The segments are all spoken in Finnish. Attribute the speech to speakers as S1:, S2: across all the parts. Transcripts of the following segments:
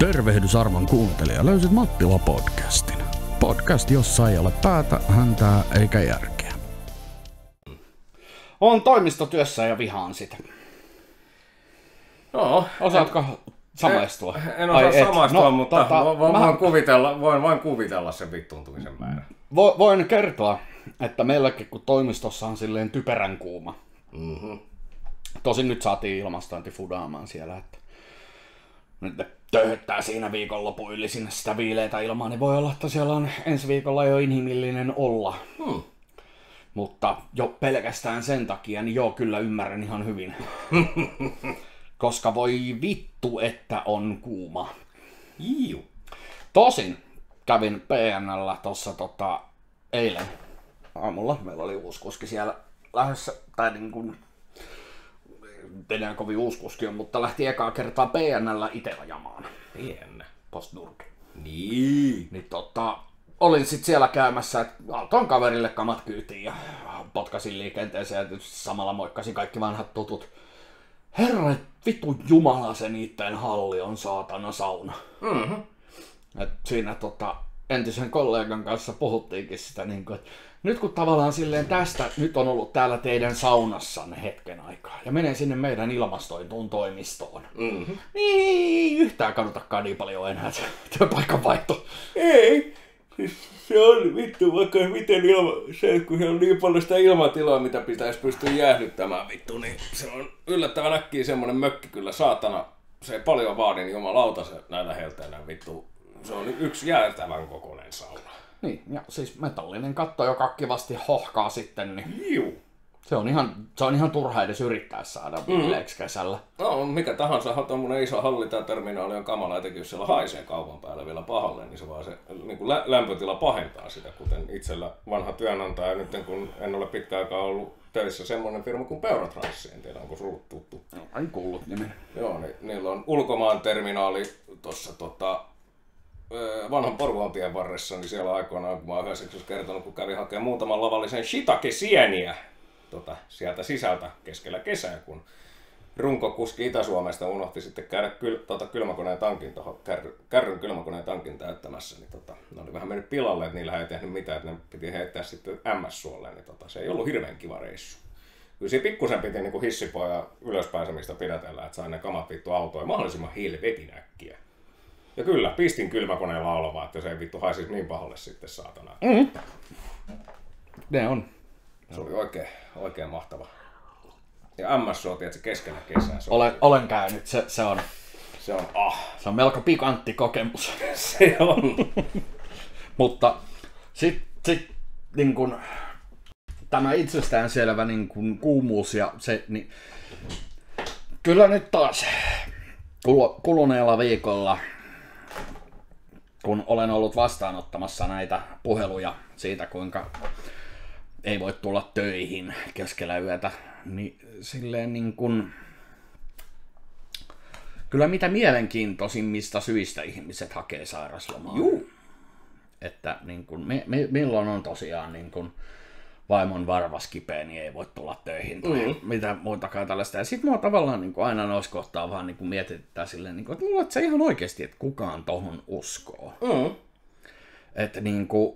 S1: Tervehdys arvon kuuntelija, löysit Mattila-podcastin. Podcast, jossa ei ole päätä, häntää eikä järkeä.
S2: On toimistotyössä ja vihaan sitä.
S3: No,
S2: Osaatko samaistua?
S3: En osaa samaistua, mutta voin vain kuvitella sen vittuuntumisen määrän.
S2: Voin kertoa, että meilläkin kun toimistossa on silleen typerän kuuma.
S3: Mm-hmm.
S2: Tosin nyt saatiin ilmastointi fudaamaan siellä, että nyt ne töyhöttää siinä viikonlopun yli sinne sitä viileitä ilmaa, niin voi olla, että siellä on ensi viikolla jo inhimillinen olla. Mutta jo pelkästään sen takia, niin joo, kyllä ymmärrän ihan hyvin. Koska voi vittu, että on kuuma.
S3: Iu.
S2: Tosin kävin PN:llä tossa eilen aamulla. Meillä oli uusi kuski siellä lähdössä, tai niin kuin, enää kovin uusi kuski on, mutta lähti ekaa kertaa PN:llä ite ajamaan.
S3: PN?
S2: Postnurki.
S3: Niin.
S2: Niin olin sit siellä käymässä, että autoin kaverille kamat kyytiin ja potkasin liikenteeseen ja samalla moikkasin kaikki vanhat tutut. Herra, vittu jumala, se niitten halli on saatana sauna.
S3: Mm-hmm.
S2: Et siinä entisen kollegan kanssa puhuttiinkin sitä, että nyt kun tavallaan silleen tästä nyt on ollut täällä teidän saunassanne hetken aikaa ja menee sinne meidän ilmastointuun toimistoon, niin yhtään kadutakaan niin paljon enää se työpaikan vaihto.
S3: Ei. Siis se on vittu, vaikka miten kun se on niin paljon sitä ilmatilaa, mitä pitäisi pystyä jäähdyttämään vittu, niin se on yllättävän äkkiä semmonen mökki kyllä, saatana. Se ei paljon vaadi, niin jumalauta se näillä helteillä vittu. Se on yksi jäätävän kokoinen sauna.
S2: Niin, ja siis metallinen katto, joka kivasti hohkaa sitten, niin
S3: Juu.
S2: se on ihan turha edes yrittää saada viileeksi kesällä.
S3: No, mikä tahansa tommonen iso halli tai terminaali on kamala, etenkin jos siellä haisee kaupan päällä vielä pahalle, niin se vaan se niin kuin lämpötila pahentaa sitä, kuten itsellä vanha työnantaja, nyt kun en ole pitkään aikaa ollut töissä semmoinen firma kuin Peuratranssi, en tiedä onko sulle tuttu.
S2: No, en kuullut nimen.
S3: Joo, niin niillä on ulkomaan terminaali tuossa vanhan Porvoon varressa, niin siellä aikoinaan, kun mä oon yhdessä kertonut, kun kävin hakemaan muutaman lavallisen shiitake-sieniä sieltä sisältä keskellä kesää, kun runkokuski Itä-Suomesta unohti sitten käydä kylmäkoneen tankin kärryn kylmäkoneen tankin täyttämässä, niin ne oli vähän mennyt pilalle, että niillä ei tehnyt mitään, että ne piti heittää sitten MS-suolle, niin se ei ollut hirveän kiva reissu. Kyllä siinä pikkusen piti niin kuin hissipoja ylöspääsemistä pidätellä, että sai ne kamat vittu autoja mahdollisimman helvetin äkkiä. Ja kyllä, pistin kylmäkoneen laulavaa, että se ei vittu haisisi niin pahalle sitten saatana.
S2: Ne on.
S3: Se oli oikein mahtava. Ja MS-suo, tiedätkö, keskellä kesää.
S2: Olen käynyt, se on.
S3: Se on
S2: Se on melko pikantti kokemus.
S3: Se on.
S2: Mutta sit niin kun, tämä itsestäänselvä niin kun kuumuus ja se, niin kyllä nyt taas kuluneella viikolla, kun olen ollut vastaanottamassa näitä puheluja siitä, kuinka ei voi tulla töihin keskellä yötä, niin silleen niin kuin, kyllä mitä mielenkiintoisimmista syistä ihmiset hakee sairaslomaa.
S3: Juu.
S2: Että niin kuin, milloin on tosiaan niin kuin vaimon varvas kipeä, niin ei voi tulla töihin tai mitä muutakaan tällaista. Ja sit mua tavallaan niin kuin aina noissa kohtaa vaan niin kuin mietitään silleen, niin kuin, että luulet sä ihan oikeasti, että kukaan tohon uskoo. Että niin kuin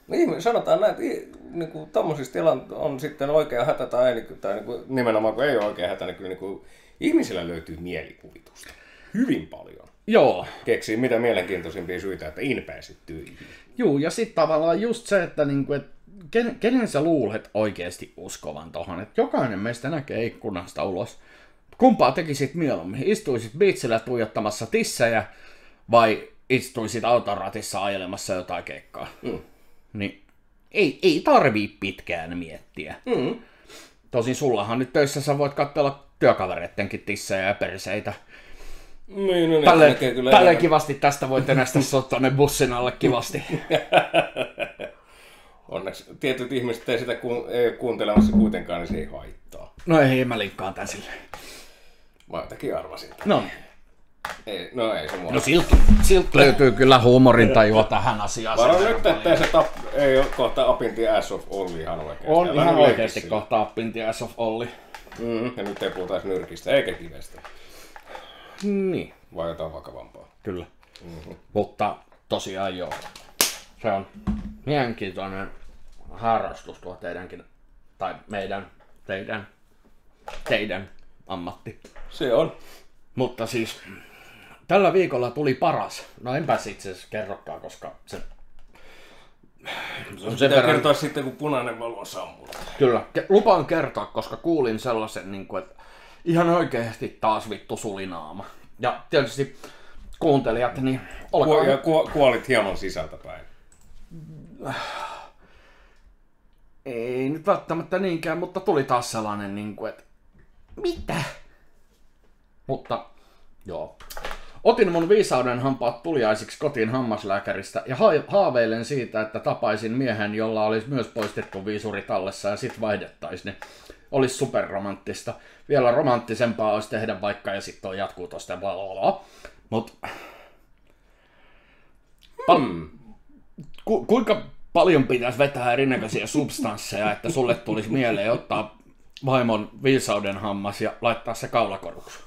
S3: niin, sanotaan näin, että niin tommosissa tilanteissa on sitten oikea hätä tai niin kuin, nimenomaan kun ei ole oikea hätä, niin kyllä niin kuin, ihmisillä löytyy mielikuvitusta. Hyvin paljon.
S2: Joo.
S3: Keksii mitä mielenkiintoisimpia syitä, että pääsit töihin.
S2: Joo, ja sitten tavallaan just se, että niinku, et kenen sä luulet oikeasti uskovan tohon, että jokainen meistä näkee ikkunasta ulos. Kumpaa tekisit mieluummin? Istuisit biitsillä tuijottamassa tissejä vai istuisit auton ratissa ajelemassa jotain keikkaa? Niin ei tarvii pitkään miettiä. Tosin sullahan nyt töissä sä voit katsella työkavereittenkin tissejä ja perseitä.
S3: Niin, no
S2: Tälleen kivasti tästä voit enästä sut tonne bussin alle kivasti.
S3: Onneksi tietyt ihmiset ei sitä ei ole kuuntelemassa kuitenkaan, niin se ei haittaa.
S2: No ei, mä linkkaan tän silleen.
S3: Mä jotenkin arvasin.
S2: No.
S3: Ei se mua.
S2: No siltä löytyy kyllä huumorintajua tähän asiaan.
S3: Varo nyt, ettei se ei ole kohta Apinti Ass of Olli ihan oikeasti.
S2: On ihan oikeasti kohta Apinti Ass of Olli.
S3: Ja nyt ei puhuta nyrkistä eikä kivestä.
S2: Niin.
S3: Vai jotain vakavampaa.
S2: kyllä. Mutta tosiaan joo. Se on mielenkiintoinen harrastus tuo teidänkin, tai teidän ammatti.
S3: Se on.
S2: Mutta siis tällä viikolla tuli paras. No enpä itse asiassa kerrokaan, koska se
S3: on sen verran... kertoa sitten, kun punainen valo sammuu.
S2: Kyllä, lupaan kertoa, koska kuulin sellaisen, niin kuin, että ihan oikeasti taas vittu sulinaama. Ja tietysti kuuntelijat, niin olkaa...
S3: Ja kuolit hieman sisältäpäin.
S2: Ei nyt välttämättä niinkään, mutta tuli taas sellainen, niin kuin, että mitä? Mutta joo. Otin mun viisauden hampaat tuliaisiksi kotiin hammaslääkäristä ja haaveilen siitä, että tapaisin miehen, jolla olisi myös poistettu viisuri tallessa ja sit vaihdettaisiin. Olisi superromanttista. Vielä romanttisempaa olisi tehdä vaikka ja sitten jatkuu tosta blablabla. Mut kuinka paljon pitäisi vetää erinäköisiä substansseja, että sulle tulisi mieleen ottaa vaimon viisauden hammas ja laittaa se kaulakoruksi?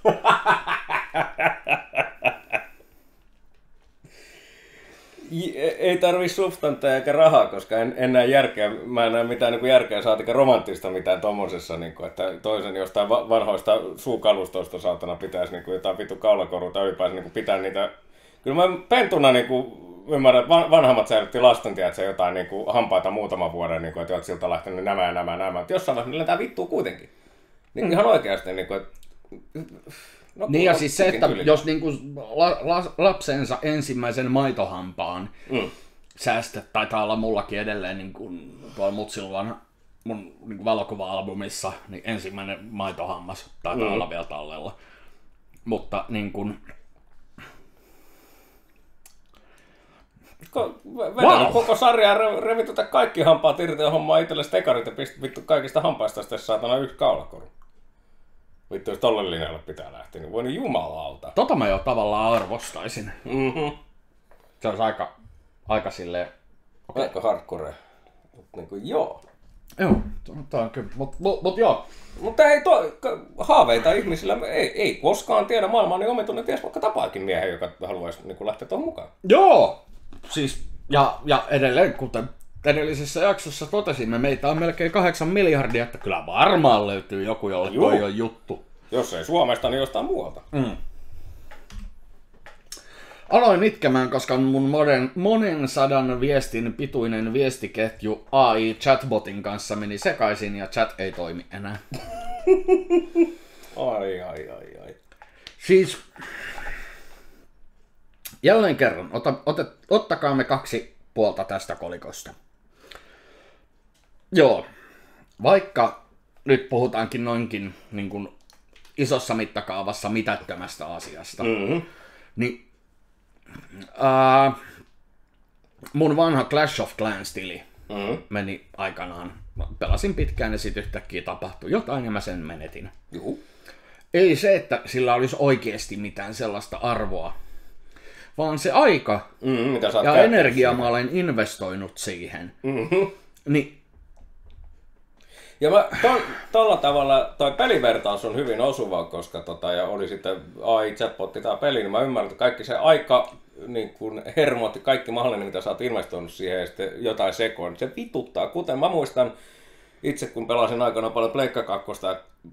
S3: Ei tarvii substansseja eikä rahaa, koska en näe järkeä, mä en näe mitään niin järkeä saatika romanttista mitään tommosessa, niin kuin, että toisen jostain vanhoista suukalustoista saatana pitäisi niin kuin, jotain vittu kaulakoruta ylipäänsä niin kuin, pitää niitä. Kyllä mä pentuna niin kuin, ymmärrän, että vanhammat säilytti lasten, tiedätkö, jotain niin kuin, hampaita muutaman vuoden, niin kuin, että olet siltä lähtenyt nämä ja nämä. Että jossain vaiheessa lentää vittua kuitenkin. Niin ihan oikeasti, niin kuin, että...
S2: No, niin ja siis se, että jos niinku lapsensa ensimmäisen maitohampaan säästät, taitaa olla mullakin edelleen niinku tuolla Mutsiluvana mun niinku valokuva-albumissa, niin ensimmäinen maitohammas taitaa olla vielä tallella. Mutta niin kuin...
S3: Vedän koko sarjaa, revitetä kaikki hampaat irti ja hommaa itsellesi tekarit ja pistä vittu kaikista hampaista sitten saatana yksi kaulakoru. Vittu, jos tolle linjalle pitää lähteä, niin voi niin jumalauta.
S2: Tota mä jo tavallaan arvostaisin. Se olisi aika silleen...
S3: Okay. Aika hardcore. Niin kuin, joo.
S2: Joo, tämä on kyllä. Mut joo.
S3: Mutta ei haaveita ihmisillä, ei koskaan tiedä. Maailma on niin omituinen, ties vaikka tapaakin miehen, joka haluaisi niin kuin lähteä tuohon mukaan.
S2: Joo! Siis, ja edelleen, kuten edellisessä jaksossa totesimme, meitä on melkein 8 miljardia, että kyllä varmaan löytyy joku, jolle toi on juttu.
S3: Jos ei Suomesta, niin jostain muualta.
S2: Aloin itkemään, koska mun monen sadan viestin pituinen viestiketju AI chatbotin kanssa meni sekaisin ja chat ei toimi enää.
S3: Ai.
S2: Siis, jälleen kerran, ottakaamme 2 puolta tästä kolikosta. Joo, vaikka nyt puhutaankin noinkin niin kuin isossa mittakaavassa mitättömästä asiasta, niin mun vanha Clash of Clans-tili meni aikanaan. Pelasin pitkään ja sitten yhtäkkiä tapahtui jotain ja mä sen menetin. Ei se, että sillä olisi oikeasti mitään sellaista arvoa, vaan se aika ja energia mä olen investoinut siihen. Niin,
S3: ja tuolla tavalla toi pelivertaus on hyvin osuva, koska ja oli sitten AI chatbotti tämä peli, niin mä ymmärrän, että kaikki se aika, niin kun hermot, kaikki mahdollinen, mitä sä oot investoinut siihen ja sitten jotain sekoon, se vituttaa. Kuten mä muistan itse, kun pelasin aikana paljon Pleikka 2,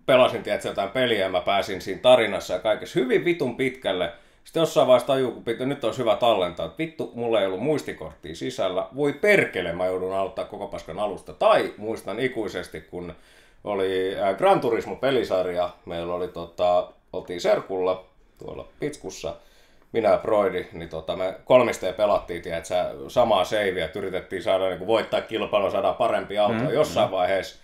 S3: pelasin jotain peliä ja mä pääsin siinä tarinassa ja kaikessa hyvin vitun pitkälle. Sitten jossain vaiheessa tajuu, kun nyt olisi hyvä tallentaa, että vittu, mulla ei ollut muistikorttia sisällä. Voi perkele, mä joudun aloittaa koko paskan alusta. Tai muistan ikuisesti, kun oli Gran Turismo-pelisarja. Meillä oli, oltiin serkulla tuolla Pitskussa, minä ja Broidi, niin me kolmisteen pelattiin, tiedätkö, samaa seiviä, että yritettiin saada niin voittaa kilpailua, saada parempi auto. Jossain vaiheessa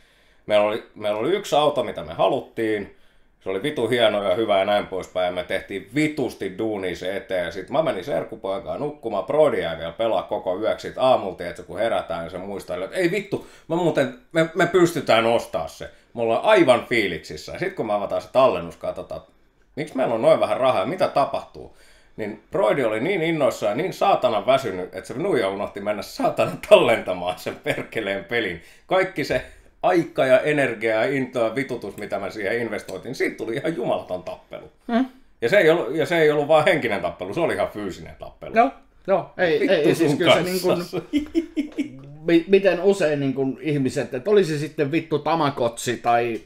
S3: meillä oli yksi auto, mitä me haluttiin. Se oli vitu hieno ja hyvä ja näin poispäin. Ja me tehtiin vitusti duunia se eteen. Sitten mä menin serkkupoikaan nukkumaan. Brody jäi vielä pelaa koko yöksi. Sitten aamulla, että kun herätään, niin se muistaa, että ei vittu, me pystytään ostaa se. Me ollaan aivan fiiliksissä. Sitten kun me avataan se tallennus, katsotaan, miksi meillä on noin vähän rahaa ja mitä tapahtuu. Niin Brody oli niin innoissaan ja niin saatanan väsynyt, että se nuija unohti mennä saatanan tallentamaan sen perkeleen pelin. Kaikki se aika ja energia ja intoa ja vitutus, mitä mä siihen investoitin, siitä tuli ihan jumalaton tappelu. Ja se ei ollut vaan henkinen tappelu, se oli ihan fyysinen tappelu.
S2: Joo, ei siis kyllä se niin kuin, miten usein niin kuin ihmiset, että olisi sitten vittu Tamagotchi tai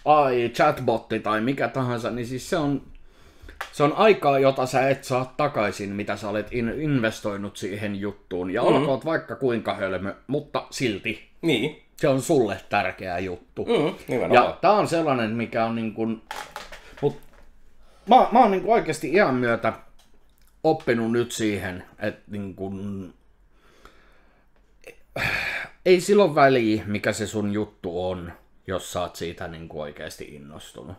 S2: AI chatbotti tai mikä tahansa, niin siis se on aikaa, jota sä et saa takaisin, mitä sä olet investoinut siihen juttuun. Ja olkoot vaikka kuinka hölmö, mutta silti.
S3: Niin.
S2: Se on sulle tärkeä juttu.
S3: Nimenomaan.
S2: Ja tää on sellainen, mikä on niin kuin... Mä oon niin kuin oikeasti iän myötä oppinut nyt siihen, että niin kuin... ei silloin väliä, mikä se sun juttu on, jos sä oot siitä niin kuin oikeasti innostunut.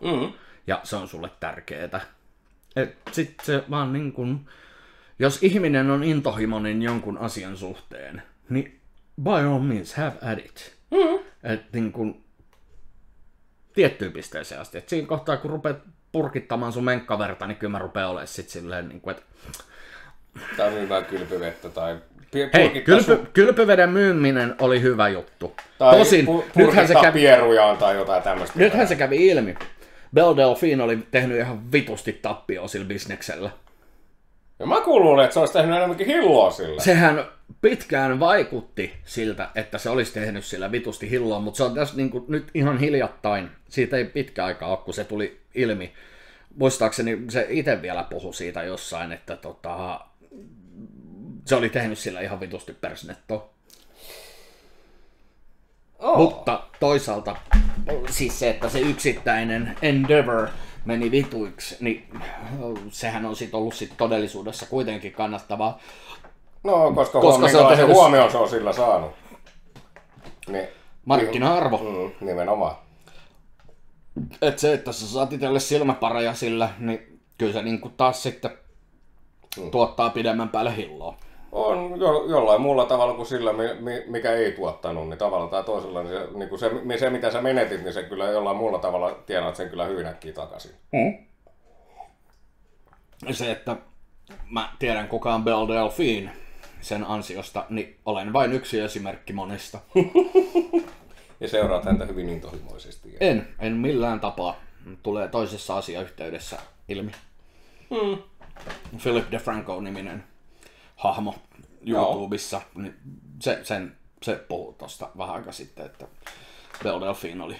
S2: Ja se on sulle tärkeetä. Sitten se vaan niin kuin, jos ihminen on intohimoinen jonkun asian suhteen, niin by all means have at it. Että niin kuin, tiettyyn pisteeseen asti. Et siinä kohtaa, kun rupeat purkittamaan sun menkkaverta, niin kyllä mä rupean olemaan sit silleen, niin kuin, että...
S3: Tai myymään kylpyvettä tai...
S2: Hei, kylpyveden myyminen oli hyvä juttu.
S3: Tai
S2: tosin,
S3: nythän se kävi pierujaan tai jotain tämmöistä.
S2: Nythän se kävi ilmi. Belle Delphine oli tehnyt ihan vitusti tappioa sillä bisneksellä.
S3: Ja mä kuulun, että se olisi tehnyt enemmänkin hilloa sillä.
S2: Sehän pitkään vaikutti siltä, että se olisi tehnyt sillä vitusti hilloa, mutta se on tässä niin kuin nyt ihan hiljattain. Siitä ei pitkä aikaa ole, kun se tuli ilmi. Muistaakseni se itse vielä puhui siitä jossain, että se oli tehnyt sillä ihan vitusti persnettoa. Mutta toisaalta siis se, että se yksittäinen endeavor meni vituiksi, niin sehän on sit ollut sit todellisuudessa kuitenkin kannattavaa.
S3: No, koska huomioon se on sillä saanut. Niin,
S2: markkina-arvo.
S3: Nimenomaan.
S2: Et se, että sä saat itselle silmäpareja sillä, niin kyllä se niinku taas sitten tuottaa pidemmän päälle hilloa.
S3: On jollain muulla tavalla kuin sillä, mikä ei tuottanut, niin tavalla tai toisella, niin se mitä sä menetit, niin se kyllä jollain muulla tavalla tienaat sen kyllä hyvin äkkiä takaisin.
S2: Se, että mä tiedän kuka on Belle Delphine sen ansiosta, niin olen vain yksi esimerkki monesta.
S3: Ja seuraat häntä hyvin intohimoisesti.
S2: En millään tapaa. Tulee toisessa asiayhteydessä ilmi. Philip DeFranco-niminen hahmo YouTubessa, niin se puhui tuosta vähän aika sitten, että Belle Delphine oli,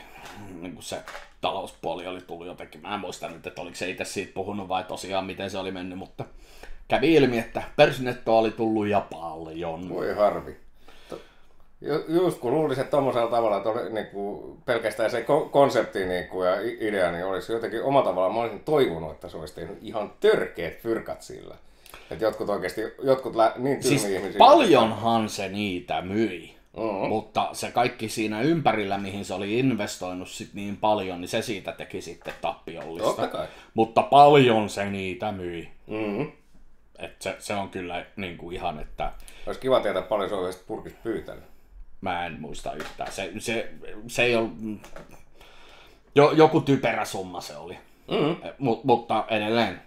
S2: niin kuin se talouspuoli oli tullut jotenkin, mä en muista nyt, että oliko se itse siitä puhunut vai tosiaan miten se oli mennyt, mutta kävi ilmi, että persnettoa oli tullut ja paljon.
S3: Voi harvi. Just kun luulisin, että tommosella tavalla, että oli, niin kuin, pelkästään se konsepti niin kuin, ja idea, niin olisi jotenkin omalla tavallaan, mä olisin toivonut, että se olisi tehnyt ihan törkeät fyrkat sillä. Että jotkut oikeasti, niin
S2: siis
S3: ihmisiä.
S2: Paljonhan se niitä myi, mutta se kaikki siinä ympärillä, mihin se oli investoinut sit niin paljon, niin se siitä teki sitten tappiollista.
S3: Totta kai.
S2: Mutta paljon se niitä myi. Et se on kyllä niin kuin ihan, että...
S3: Olisi kiva tietää, paljon se on yhdessä purkista pyytänyt.
S2: Mä en muista yhtään. Se ei ole... Joku typerä summa se oli. Mutta edelleen.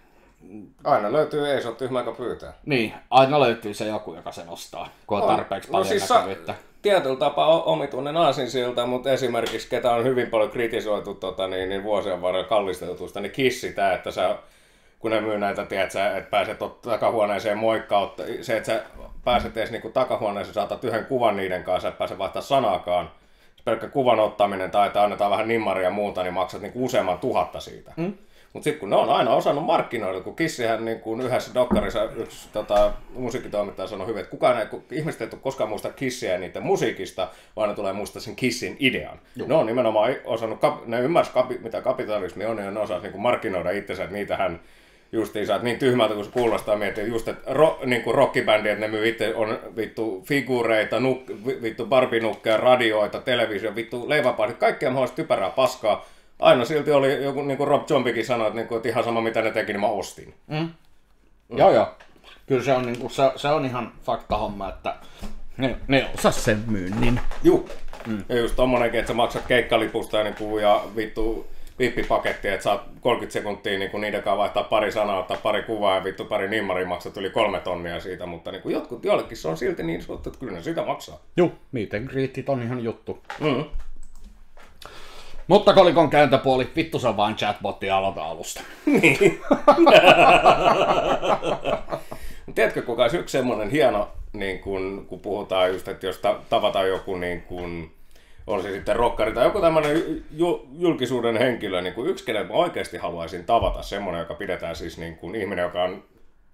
S3: Aina löytyy, ei se ole tyhmä, joka pyytää.
S2: Niin, aina löytyy se joku, joka sen ostaa, kun on tarpeeksi paljon näkyvyyttä.
S3: Tietyllä tapaa omituinen aasinsilta, mutta esimerkiksi ketä on hyvin paljon kritisoitu niin vuosien varrella kallistetusta, niin Kissi tää, että sä, kun ne myy näitä, tiedätkö, että pääset takahuoneeseen moikkautta, se, että sä pääset edes niin takahuoneeseen, saatat yhden kuvan niiden kanssa, et pääse vaihtaa sanaakaan. Pelkkä kuvan ottaminen tai että annetaan vähän nimmaria ja muuta, niin maksat niin useamman 1000 siitä. Mutta sitten kun ne on aina osannut markkinoida, kun Kissihän niin kuin yhdessä dokkarissa yksi musiikkitoimittaja sanoi hyvin, että ihmiset ei tule koskaan muista Kissiä ja niiden musiikista, vaan ne tulee muistaa sen Kissin idean. Ne on nimenomaan osannut, ne ymmärsi mitä kapitalismi on, ja ne osasi niin kuin markkinoida itsensä, että niitähän justiinsa, että niin tyhmältä kun se kuulostaa miettiä, just että niin kuin rockibändi, että ne myy itse, on vittu figuureita, vittu barbinukkeja, radioita, televisio, vittu leiväpahdit, kaikkea mahdollista typerää paskaa. Aina silti oli joku, niin kuin Rob Zombikin sanoi, että ihan sama mitä ne teki, niin mä ostin.
S2: Joo. Kyllä se on, niin kuin, se on ihan fakta homma, että ne osas sen myynnin.
S3: Juu. Ja just tommonenkin, että sä maksat keikkalipusta ja vittu VIP-paketti, että saat 30 sekuntia niin niiden kanssa vaihtaa pari sanaa, ottaa pari kuvaa ja vittu pari nimmaria maksat yli 3 tonnia siitä, mutta niin jollekin se on silti niin suhteen, että kyllä ne sitä maksaa.
S2: Juu, meet and greetit on ihan juttu. Mutta kolikon kääntöpuoli, vittu se on vain chatbotti aloita alusta.
S3: Niin. Tiedätkö, kuka olisi yksi semmoinen hieno, niin kun puhutaan just, että jos tavataan joku, niin kun, on se sitten rokkari tai joku tämmöinen julkisuuden henkilö, niin yksi, kenen mä oikeasti haluaisin tavata, semmoinen, joka pidetään siis niin kuin ihminen, joka on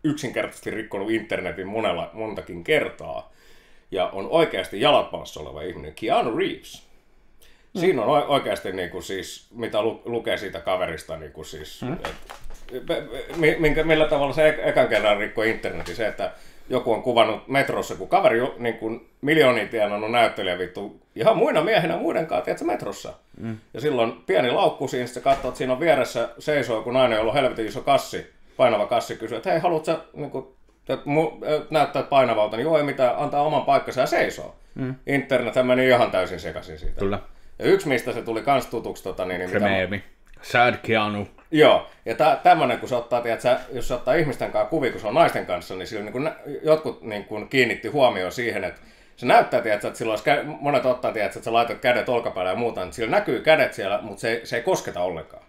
S3: yksinkertaisesti rikkonut internetin montakin kertaa ja on oikeasti jalat maassa oleva ihminen, Keanu Reeves. Siinä on oikeasti niin kuin siis, mitä lukee siitä kaverista, niin kuin siis, millä tavalla se ekan kerran rikkoi internetin, se, että joku on kuvannut metrossa, kun kaveri niin kuin miljoonia tienannut näyttelijä vittu ihan muina miehinä muiden kanssa, tiedätkö, metrossa. Ja silloin pieni laukku siinä, sitten katsoo, että siinä on vieressä seisoo, kun nainen, jolla on helvetin iso kassi, painava kassi, kysyy, että hei, haluatko sä niin kuin, näyttää painavalta, niin joo, ei mitään, antaa oman paikkansa ja seisoo. Internethän meni ihan täysin sekaisin siitä.
S2: Kyllä.
S3: Ja yksi, mistä se tuli kans tutuksi,
S2: Sad Keanu.
S3: Joo, ja tämmönen, kun se ottaa, tiedätkö, jos se ottaa ihmisten kanssa kuvia, kun se on naisten kanssa, niin sillä niin jotkut niin kiinnitti huomioon siihen, että se näyttää, tiedätkö, että silloin monet ottaa, tiedätkö, että sä laitat kädet olkapäälle ja muuta, niin sillä näkyy kädet siellä, mutta se ei kosketa ollenkaan.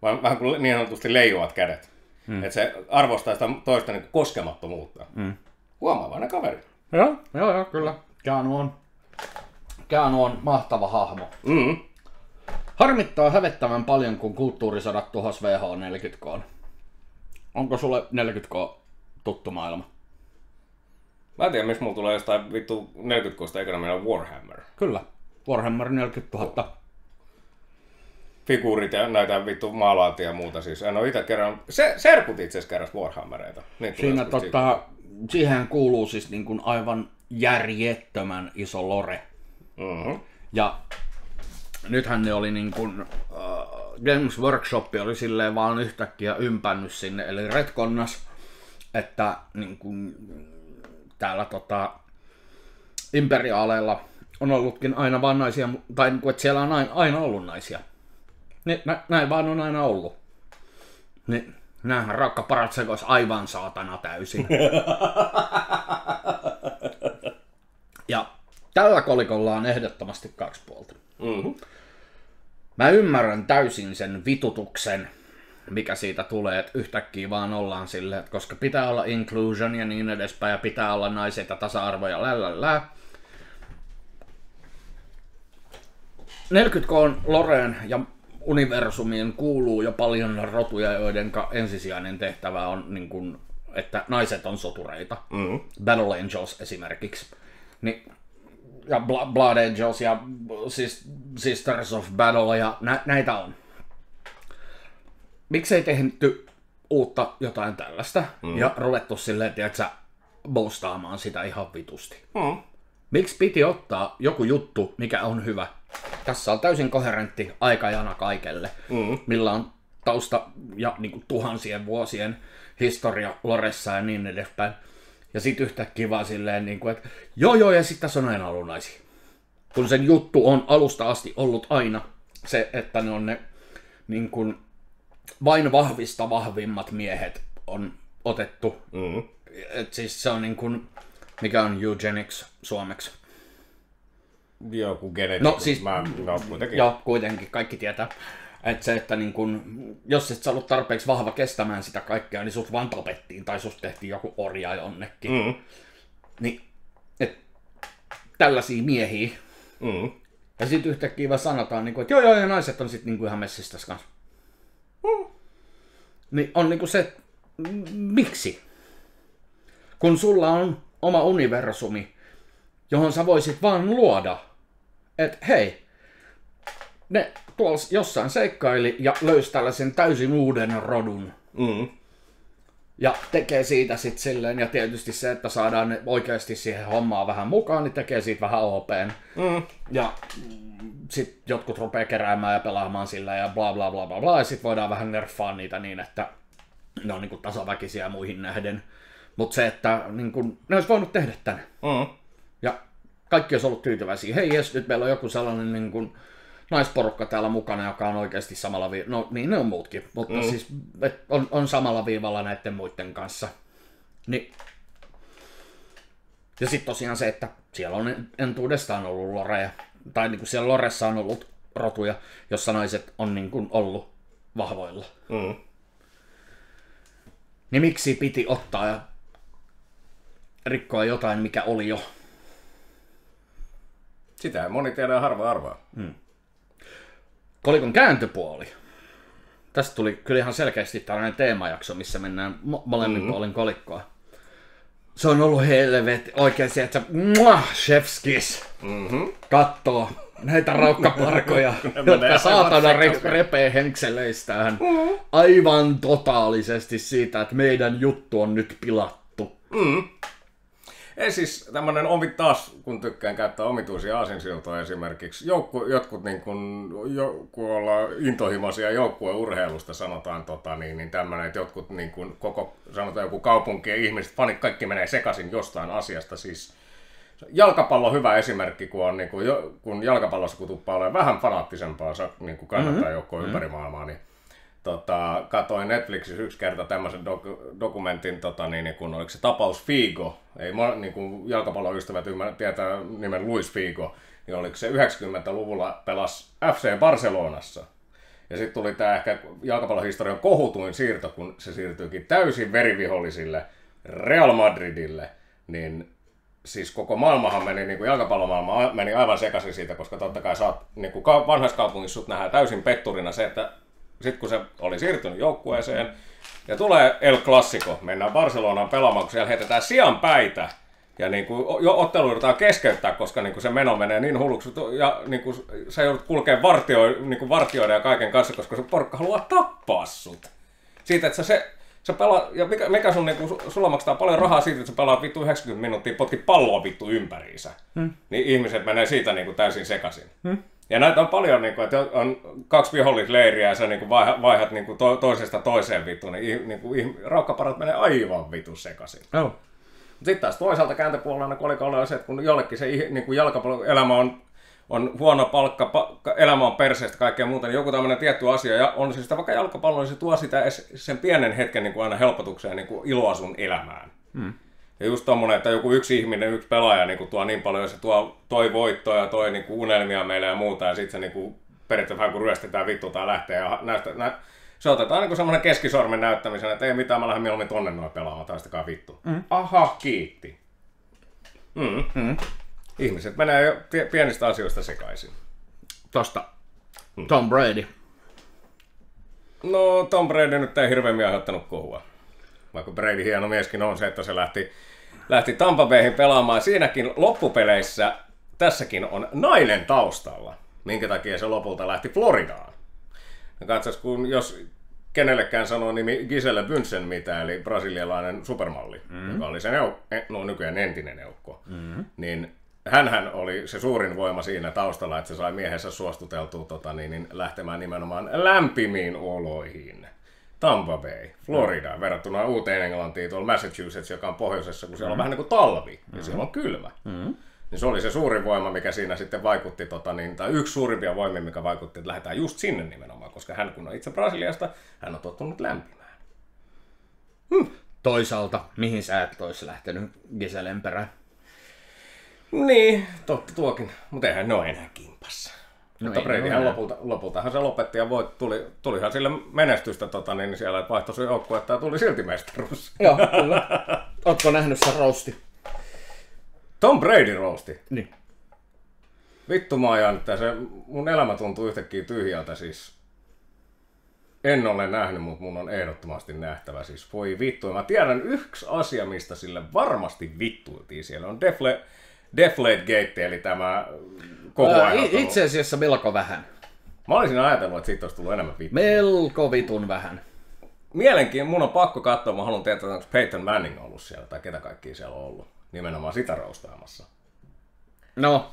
S3: Vaan vähän kuin niin sanotusti leijuvat kädet. Että se arvostaa sitä toista niin koskemattomuutta. Huomaavainen kaveri.
S2: Joo, kyllä. Keanu on mahtava hahmo. Harmittaa hävettävän paljon, kun kulttuurisodat tuhos VH40K. Onko sulle 40K tuttu maailma?
S3: Mä en tiedä, miksi mulla tulee jostain vittu 40K:sta ekana meillä Warhammer.
S2: Kyllä. Warhammer 40 000.
S3: Figuurit ja näitä vittu maalaat ja muuta. Siis en ole itse kerran... Serkut itse asiassa keräs Warhammereita.
S2: Siinä siihen kuuluu siis niin kuin aivan järjettömän iso lore. Ja nythän ne oli niin kuin, Games Workshop oli silleen vaan yhtäkkiä ympännyt sinne, eli retkonnas, että niin kuin, täällä imperiaaleilla on ollutkin aina vaan naisia, tai niin kuin, että siellä on aina ollut naisia. Näin vaan on aina ollut. Niin, näähän rakkaparat sekois aivan saatana täysin. Ja tällä kolikolla on ehdottomasti 2 puolta. Mä ymmärrän täysin sen vitutuksen, mikä siitä tulee, että yhtäkkiä vaan ollaan silleen, että koska pitää olla inclusion ja niin edespäin, ja pitää olla naiset ja tasa-arvo ja lällällä. 40K Loreen ja universumien kuuluu jo paljon rotuja, joiden ensisijainen tehtävä on, niin kun, että naiset on sotureita. Battle Angels esimerkiksi. Ja Blood Angels ja Sisters of Battle ja näitä on. Miksei tehty uutta jotain tällaista ja ruvettu silleen, tiedätkö, boostaamaan sitä ihan vitusti? Miksi piti ottaa joku juttu, mikä on hyvä? Tässä on täysin koherentti aikajana kaikelle, millä on tausta ja niin kuin tuhansien vuosien historia Loressa ja niin edespäin. Ja sit yhtäkkiä vaan silleen, niin kuin, että joo, ja sit tässä on aina ollut naisia. Kun sen juttu on alusta asti ollut aina se, että ne on ne niin kuin, vain vahvimmat miehet on otettu. Et siis se on niin kuin, mikä on eugenics suomeksi?
S3: Joku genetiikka.
S2: No siis,
S3: kuitenkin.
S2: Joo, kuitenkin, kaikki tietää. Että se, että niin kun, jos et sä ollut tarpeeksi vahva kestämään sitä kaikkea, niin sut vaan tapettiin tai susta tehtiin joku orja jonnekin. Niin, et, tällaisia miehiä. Ja sit yhtäkkiä vaan sanotaan, niin kun, että joo, ja naiset on sit niin kuin ihan messissä tässä kanssa. Niin on niin kuin se, miksi? Kun sulla on oma universumi, johon sä voisit vaan luoda, että hei, ne tuolla jossain seikkaili ja löysi tällaisen täysin uuden rodun. Ja tekee siitä sitten silleen, ja tietysti se, että saadaan ne oikeasti siihen hommaan vähän mukaan, niin tekee siitä vähän OPn. Ja sitten jotkut rupeaa keräämään ja pelaamaan sillä ja bla bla bla bla bla, ja sitten voidaan vähän nerfaa niitä niin, että ne on niinku tasaväkisiä muihin nähden. Mutta se, että niinku, ne olisi voinut tehdä tänne. Ja kaikki olisi ollut tyytyväisiä. Hei jes, nyt meillä on joku sellainen niinku naisporukka täällä mukana, joka on oikeasti samalla viivalla. No niin, ne on muutkin, mutta siis on samalla viivalla näiden muiden kanssa. Niin. Ja sitten tosiaan se, että siellä on entuudestaan ollut loreja. Tai niinku siellä loressa on ollut rotuja, jossa naiset on niin kuin ollut vahvoilla. Niin miksi piti ottaa ja rikkoa jotain, mikä oli jo?
S3: Sitä moni tiedä harva arvaa.
S2: Kolikon kääntöpuoli. Tästä tuli kyllä ihan selkeästi tällainen teemajakso, missä mennään molemmin puolin kolikkoa. Se on ollut helvetti oikeasti, että chef's kiss kattoo näitä raukkaparkoja, jotka saatana repee henkseleistään aivan totaalisesti siitä, että meidän juttu on nyt pilattu.
S3: Ei siis tämmönen taas, kun tykkään käyttää omituisia aasinsiltoja esimerkiksi, jotkut niin kun ollaan intohimoisia joukkueurheilusta sanotaan niin tämmönen, että jotkut niin kun sanotaan joku kaupunki ja ihmiset, fanit, kaikki menee sekaisin jostain asiasta, siis jalkapallo on hyvä esimerkki, kun on kun jalkapallossa kun tuppaa olemaan vähän fanaattisempaa, niin kuin kannattaa joukkoa ympäri maailmaa, niin katoin Netflixissä yksi kerta tämmöisen dokumentin, kun oliko se tapaus Figo, ei niin jalkapalloystävät tietää nimen Luis Figo, niin oliko se 90-luvulla pelasi FC Barcelonassa. Ja sitten tuli tämä ehkä jalkapallohistorian kohutuin siirto, kun se siirtyikin täysin verivihollisille Real Madridille, niin siis koko maailmahan meni, niin kuin jalkapallomaailma meni aivan sekaisin siitä, koska totta kai saat, niin kuin vanhassa kaupungissa sut nähdään täysin petturina se, että sitten kun se oli siirtynyt joukkueeseen ja tulee El Clasico, mennään Barcelonaan pelaamaan, kun siellä heitetään sianpäitä ja niin kuin ottelu joudutaan keskeyttää, koska niin kuin se meno menee niin hulluksi ja niin kuin sä joudut kulkemaan vartioida ja kaiken kanssa, koska se porukka haluaa tappaa sut. Siitä, että sä pelaat, ja mikä sun, niin kuin, sulla maksaa paljon rahaa siitä, että sä pelaat vittu 90 minuuttia, potkit palloa vittu ympäriinsä. Niin ihmiset menee siitä niin kuin täysin sekaisin. Ja näitä on paljon, niin kuin, että on 2 vihollisleiriä ja sä niin kuin vaihdat niin kuin toisesta toiseen vittu, niin raukkaparat menee aivan vittu sekaisin. Sitten taas toisaalta kääntöpuolella kolikolla on se, että kun jollekin se niin kuin jalkapalloelämä on huono palkka, elämä on perseestä, kaikkea muuta, niin joku tämmöinen tietty asia, ja on se sitä vaikka jalkapallo, niin se tuo sitä sen pienen hetken niin kuin aina helpotukseen niin kuin iloa sun elämään. Ja just tommonen, että joku yksi ihminen, yksi pelaaja niin kuin tuo niin paljon, se toi voittoa ja toi niin kuin unelmia meille ja muuta, ja sitten se niin kuin periaatteessa vähän kun ryöstetään vittu tai lähtee, ja se otetaan niin kuin semmoinen keskisormen näyttämisen, että ei mitään, mä lähden mieluummin tonne noin pelaamaan, taistakaa vittu. Aha, kiitti. Ihmiset menee jo pienistä asioista sekaisin.
S2: Tosta Tom Brady.
S3: No Tom Brady nyt ei hirveämmin aiheuttanut kohua. Vaikka Brady hieno mieskin on se, että se lähti Tampa Bayhin pelaamaan. Siinäkin loppupeleissä tässäkin on nainen taustalla, minkä takia se lopulta lähti Floridaan. Katsos, kun jos kenellekään sanoo nimi Gisele Bündchen mitä, eli brasilialainen supermalli, joka oli se nykyään entinen eukko, niin hänhän oli se suurin voima siinä taustalla, että se sai miehensä suostuteltua lähtemään nimenomaan lämpimiin oloihin. Tampa Bay, Florida, verrattuna Uuteen-Englantiin, tuolla Massachusetts, joka on pohjoisessa, kun siellä on vähän niin kuin talvi, ja siellä on kylmä. Niin se oli se suurin voima, mikä siinä sitten vaikutti, tai yksi suurimpia voimia, mikä vaikutti, että lähdetään just sinne nimenomaan, koska hän kun on itse Brasiliasta, hän on tottunut lämpimään.
S2: Toisaalta, mihin sä et olisi lähtenyt Giselen perään?
S3: Niin, totta tuokin, mutta eihän ne ole enää kimpassa. No mutta Bradyhän lopultahan se lopetti ja tulihan sille menestystä niin siellä, että vaihtoi se joukkue, että tuli silti mestaruus.
S2: Joo, kyllä. Ootko nähnyt sen roasti?
S3: Tom Brady roasti?
S2: Niin.
S3: Vittu mä ajan, että se mun elämä tuntuu yhtäkkiä tyhjältä siis. En ole nähnyt, mutta mun on ehdottomasti nähtävä. Siis voi vittu. Ja mä tiedän yksi asia, mistä sille varmasti vittuiltiin. Siellä on Deflategate, eli tämä koko ajan.
S2: Itse asiassa melko vähän.
S3: Mä olisin ajatellut, että siitä olisi tullut enemmän vittua.
S2: Melko vitun vähän.
S3: Mielenkiin, mun on pakko katsoa, mä haluan tietää, onko Peyton Manning ollut siellä, tai ketä kaikkia siellä on ollut. Nimenomaan sitä roustaamassa.
S2: No,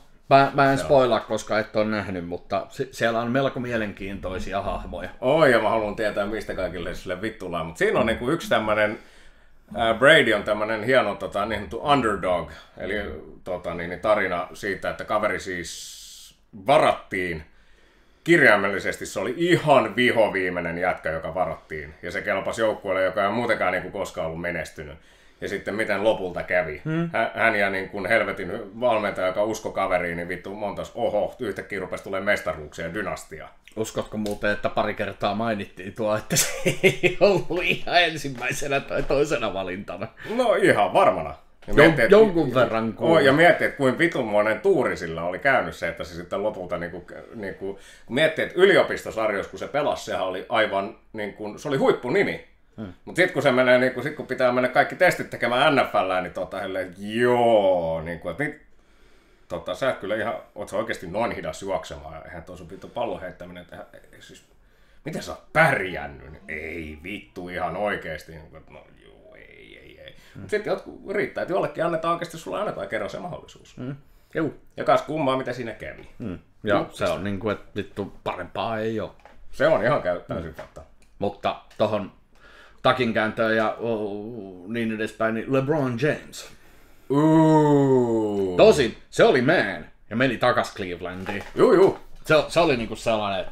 S2: mä en spoilaa, koska et ole nähnyt, mutta siellä on melko mielenkiintoisia hahmoja.
S3: Ja mä haluan tietää, mistä kaikille sille vittullaan. Mutta siinä on niinku yksi tämmönen, Brady on tämmönen hieno niin underdog, eli tarina siitä, että kaveri siis varattiin. Kirjaimellisesti se oli ihan vihoviimeinen jätkä, joka varattiin. Ja se kelpasi joukkueelle, joka ei muutenkaan niinku koskaan ollut menestynyt. Ja sitten miten lopulta kävi. Hän ja niin kuin helvetin valmentaja, joka usko kaveriin, niin vittu montas, yhtäkkiä rupesi tulemaan mestaruuksia ja dynastia.
S2: Uskotko muuten, että pari kertaa mainittiin tuo, että se ei ollut ihan ensimmäisenä tai toisena valintana?
S3: No ihan varmana.
S2: Jonkun verran kuuluu.
S3: Ja miettii, että kuin vitunmoinen tuuri sillä oli käynyt se, että se sitten lopulta, kun miettii, että yliopistosarjoissa, kun se pelasi, sehän oli aivan, se oli huippunimi. Mutta sitten kun se menee, kun pitää mennä kaikki testit tekemään NFL:ään, niin sä et kyllä ihan, oot sä oikeasti noin hidas juoksemaan, eihän tuossa vittu pallon heittäminen, että siis, miten sä oot pärjännyt? Ei vittu ihan oikeesti. No joo, ei. Mutta sitten riittää, että jollekin annetaan kerran se mahdollisuus.
S2: Joo.
S3: Ja kas kummaa, mitä siinä kävi.
S2: Ja se on niin kuin, että vittu parempaa ei ole.
S3: Se on ihan täysin fakta.
S2: Mutta tohon takinkääntöön ja niin edespäin, niin LeBron James. Tosin, se oli man ja meni takas Clevelandiin.
S3: Juu.
S2: Se oli niinku sellainen,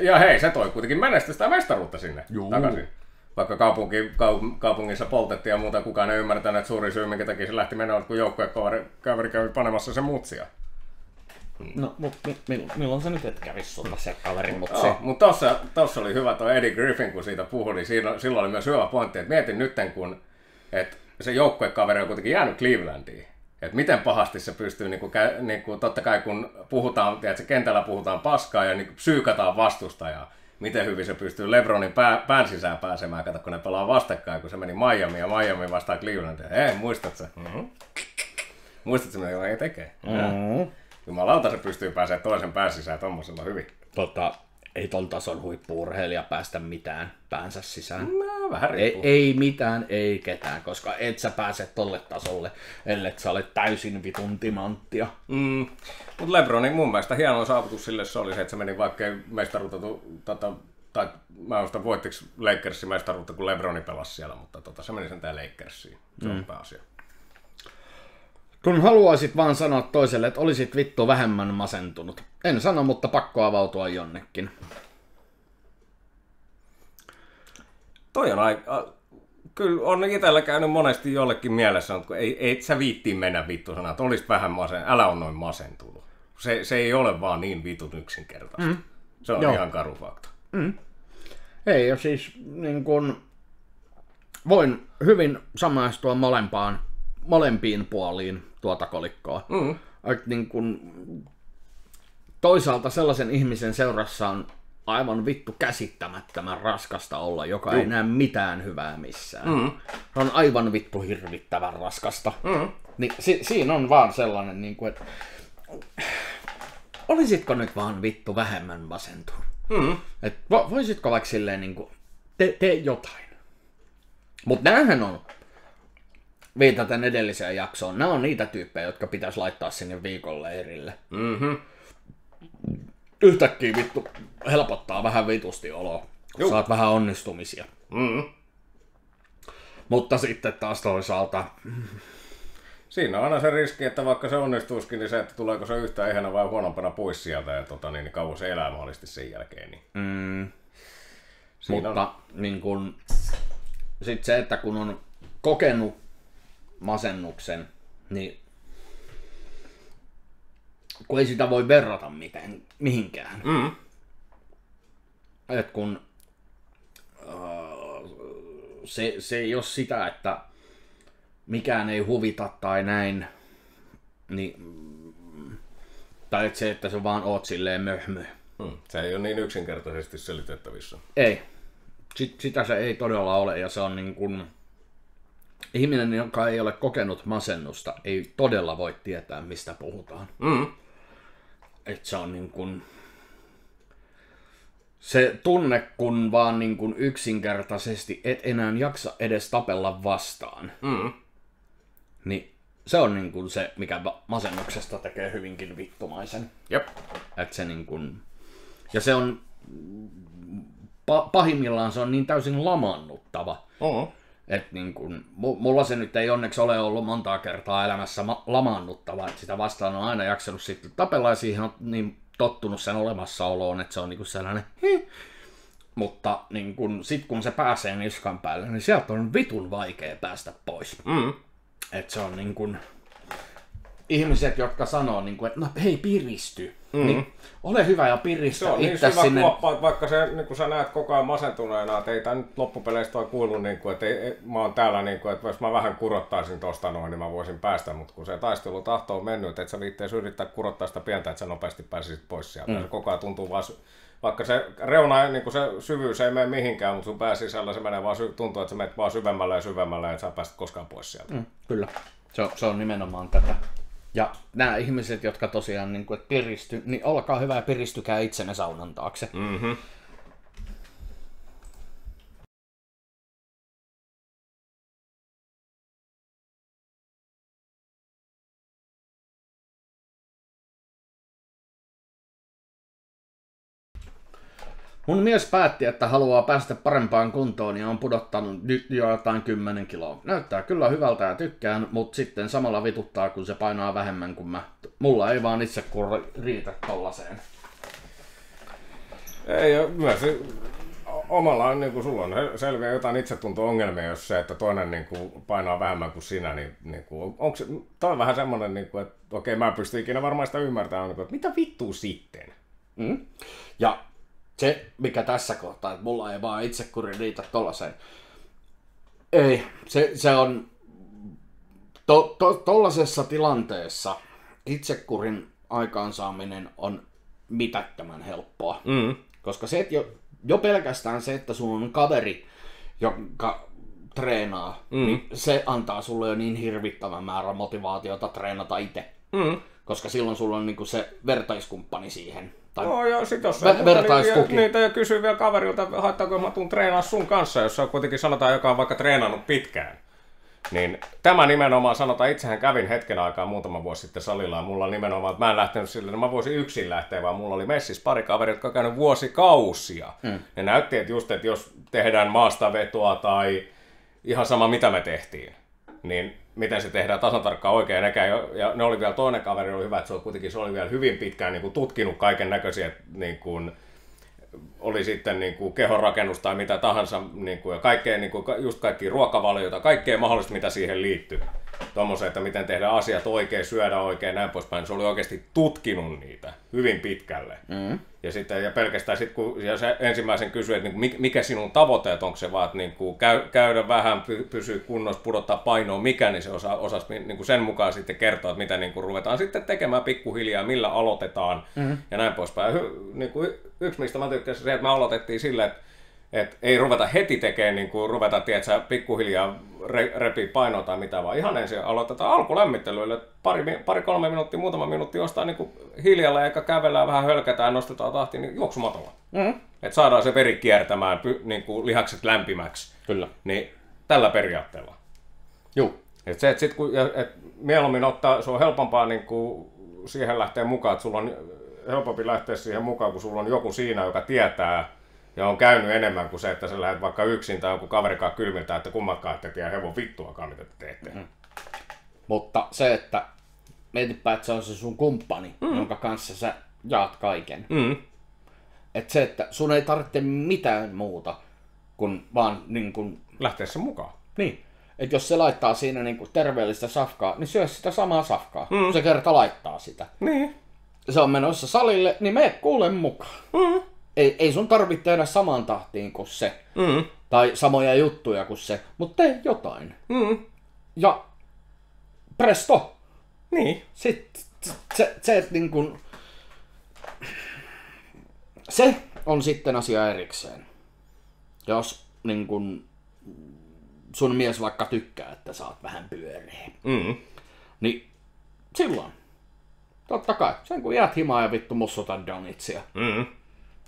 S3: ja hei, se toi kuitenkin menestystä ja mestaruutta sinne takaisin. Vaikka kaupungissa poltettiin ja muuta, kukaan ei ymmärtänyt, että suuri syy, minkä takia se lähti menoon, kun joukkuekaveri kävi panemassa se mutsia.
S2: No, mutta milloin sä nyt et kävis sulla se kaverin mutsia?
S3: Mutta tossa oli hyvä tuo Eddie Griffin, kun siitä puhui, niin silloin oli myös hyvä pointti, että mietin nytten, kun että se joukkuekaveri on kuitenkin jäänyt Clevelandiin. Että miten pahasti se pystyy, totta kai kun puhutaan, tiedätkö, kentällä puhutaan paskaa ja psyykataan vastustajaa, miten hyvin se pystyy LeBronin pään sisään pääsemään, kato kun ne pelaa vastakkain, kun se meni Miami ja Miami vastaan Clevelandia. Hei, muistatko? Muistatko, mitä jollain tekee? Jumalauta se pystyy pääsemään toisen pään sisään tommosella hyvin.
S2: Ei ton tason huippu-urheilija päästä mitään päänsä sisään.
S3: No, vähän riippuu.
S2: Ei mitään, ei ketään, koska et sä pääse tolle tasolle, ellei sä olet täysin vitun timanttia.
S3: Mutta LeBronin mun mielestä hieno saavutus sille se oli se, että se meni vaikkei mestaruutta, tai mä en muista voittiko Lakersin mestaruutta, kun LeBroni pelasi siellä, mutta se meni sentään Lakersiin. Se on pääasia.
S2: Kun haluaisit vaan sanoa toiselle, että olisit vittu vähemmän masentunut. En sano, mutta pakko avautua jonnekin.
S3: Toi on kyllä on itsellä käynyt monesti jollekin mielessä, että ei sä viittiin mennä vittu sanaa, että olisit vähän älä on noin masentunut. Se ei ole vaan niin vitun yksinkertaista. Se on ihan karu fakta.
S2: Ei, ja siis niin kun, voin hyvin samaistua molempiin puoliin tuota kolikkoa. Niin kun, toisaalta sellaisen ihmisen seurassa on aivan vittu käsittämättömän raskasta olla, joka ei näe mitään hyvää missään. Se on aivan vittu hirvittävän raskasta. Niin, siinä on vaan sellainen, niin kuin, että olisitko nyt vaan vittu vähemmän masentunut? Et voisitko vaikka silleen, niin kuin, tee jotain. Mutta näähän on, viitaten edelliseen jaksoon, nämä on niitä tyyppejä, jotka pitäisi laittaa sinne viikon leirille. Yhtäkkiä vittu helpottaa vähän vitusti oloa, kun saat vähän onnistumisia. Mutta sitten taas toisaalta
S3: siinä on aina se riski, että vaikka se onnistuisikin, niin se, että tuleeko se yhtään ehänä vai huonompana pois sieltä ja niin kauan se elää mahdollisesti sen jälkeen. Niin.
S2: Mutta niin kun, sit se, että kun on kokenut masennuksen, niin kun ei sitä voi verrata mihinkään. Et kun se ei ole sitä, että mikään ei huvita tai näin, niin, tai et se, että sä vaan oot silleen möhmö.
S3: Se ei ole niin yksinkertaisesti selitettävissä.
S2: Ei. Sitä se ei todella ole, ja se on niin kuin ihminen, joka ei ole kokenut masennusta, ei todella voi tietää, mistä puhutaan. Että se on niin kuin se tunne, kun vaan niin kuin yksinkertaisesti et enää jaksa edes tapella vastaan. Niin se on niin kuin se, mikä masennuksesta tekee hyvinkin vittumaisen.
S3: Jep.
S2: Että se niin kuin, ja se on pahimmillaan se on niin täysin lamaannuttava. Että niin kuin, mulla se nyt ei onneksi ole ollut montaa kertaa elämässä lamaannuttava, että sitä vastaan on aina jaksanut sitten tapella ja siihen on niin tottunut sen olemassaoloon, että se on niin kuin sellainen mutta niin kun se pääsee niskan päälle, niin sieltä on vitun vaikea päästä pois. Et se on niin kun, ihmiset, jotka sanoo, niin kun, että no hei, piristy, niin ole hyvä ja piristä
S3: se on
S2: itse
S3: niin
S2: sinne.
S3: Kuoppa, että vaikka se, niin kun sä näet koko ajan masentuneena, että ei tämä nyt loppupeleistä ole kuullut, niin kun, että mä oon täällä, niin kun, että jos mä vähän kurottaisin tosta noin, niin mä voisin päästä, mutta kun se taistelutahto on mennyt, että sä viitteis yrittää kurottaa sitä pientä, että sä nopeasti pääsisit pois sieltä. Se koko ajan tuntuu vaan, vaikka se reuna, niin kun se syvyys ei mene mihinkään, mutta sun pääsisällä se menee vaan, tuntuu, että sä menet vaan syvemmälle ja syvemmälle, että sä pääset koskaan pois sieltä.
S2: Kyllä, se on nimenomaan tätä. Ja nämä ihmiset, jotka tosiaan niin kuin, piristy, niin olkaa hyvä ja piristykää itsenne saunan taakse. Mun mies päätti, että haluaa päästä parempaan kuntoon ja on pudottanut nyt jo jotain 10 kiloa. Näyttää kyllä hyvältä ja tykkään, mutta sitten samalla vituttaa, kun se painaa vähemmän kuin mä. Mulla ei vaan itse kun riitä tollaseen.
S3: Ei, myös omalla niin kuin sulla on selviä jotain itsetunto-ongelmia, jos se, että toinen niin kuin, painaa vähemmän kuin sinä, niin kuin, onko se, toi on vähän semmoinen, niin kuin, että okei, mä en pysty ikinä varmaan sitä ymmärtämään, niin kuin, että mitä vittua sitten?
S2: Ja se, mikä tässä kohtaa, että mulla ei vaan itsekuri riitä tollaseen. Ei, se on tollasessa tilanteessa itsekurin aikaansaaminen on mitättömän helppoa. Koska se, että jo pelkästään se, että sun on kaveri, joka treenaa, niin se antaa sulle jo niin hirvittävän määrän motivaatiota treenata itse. Koska silloin sulla on niinku se vertaiskumppani siihen.
S3: No ja sit jos
S2: vertaistuki.
S3: Niitä jo kysyy vielä kaverilta, haittaako mä tuun treenaa sun kanssa, jos se on kuitenkin sanotaan, joka on vaikka treenannut pitkään. Niin tämä nimenomaan sanotaan, itsehän kävin hetken aikaa muutama vuosi sitten salilla ja mulla on nimenomaan, että mä en lähtenyt sille, että mä voisin yksin lähteä, vaan mulla oli messissä pari kaveria, jotka on käynyt vuosikausia. Ne näytti, että just, että jos tehdään maastavetoa tai ihan sama mitä me tehtiin, niin miten se tehdään tasan tarkkaan oikein. Ja ne oli vielä, toinen kaveri oli hyvä, että se oli vielä hyvin pitkään niin kuin tutkinut kaiken näköisiä, niin kuin, oli sitten niin kuin kehonrakennus tai mitä tahansa, niin kuin, ja kaikkea, niin kuin, just kaikkia ruokavalioita, kaikkea mahdollista, mitä siihen liittyy. Tuommoisen, että miten tehdään asiat oikein, syödä oikein, näin poispäin. Se oli oikeasti tutkinut niitä hyvin pitkälle. Ja sitten ja pelkästään sit, kun ja se ensimmäisen kysyi, että niin mikä sinun tavoitteet, onko se vaan, että niin kuin käydä vähän, pysyä kunnossa, pudottaa painoa, mikä, niin se osasi niin kuin sen mukaan sitten kertoa, että mitä niin kuin ruvetaan sitten tekemään pikkuhiljaa, millä aloitetaan ja näin poispäin. Niin kuin yksi, mistä mä tykkäsin, se, että me aloitettiin sille, että ei ruveta heti tekemään, niin kuin ruveta, tiedätkö, pikkuhiljaa repii painoa tai mitä, vaan ihan ensin aloitetaan alkulämmittelyillä, pari-kolme minuuttia, muutama minuutti jostain niin kuin hiljalla, eikä kävellään, vähän hölkätään, nostetaan tahtia, niin juoksumatolla. Että saadaan se veri kiertämään, niin kuin lihakset lämpimäksi.
S2: Kyllä.
S3: Niin tällä periaatteella.
S2: Joo.
S3: Että se, että sit, kun, et mieluummin ottaa, se on helpompaa niin kuin siihen lähteä mukaan, että sulla on helpompi lähteä siihen mukaan, kun sulla on joku siinä, joka tietää, ja on käynyt enemmän kuin se, että sä lähdet vaikka yksin tai joku kaverikaan kylmiltä, että kummatkaan ette tiedä hevon vittuakaan, mitä te teette.
S2: Mutta se, että mietipä, että se on se sun kumppani, jonka kanssa sä jaat kaiken. Että se, että sun ei tarvitse mitään muuta, kun vaan niin kuin
S3: lähteä sen mukaan.
S2: Niin. Että jos se laittaa siinä niin kuin terveellistä safkaa, niin syö sitä samaa safkaa. Se kerta laittaa sitä.
S3: Niin.
S2: Se on menossa salille, niin mene kuule mukaan. Ei sun tarvitse tehdä samaan tahtiin kuin se. Tai samoja juttuja kuin se, mutta tee jotain. Ja presto.
S3: Niin.
S2: Sitten se niin kun, se on sitten asia erikseen. Jos niin kun, sun mies vaikka tykkää, että sä oot vähän pyöreä, niin silloin totta kai, sen kun jäät himaa ja vittu mussutat donitsia.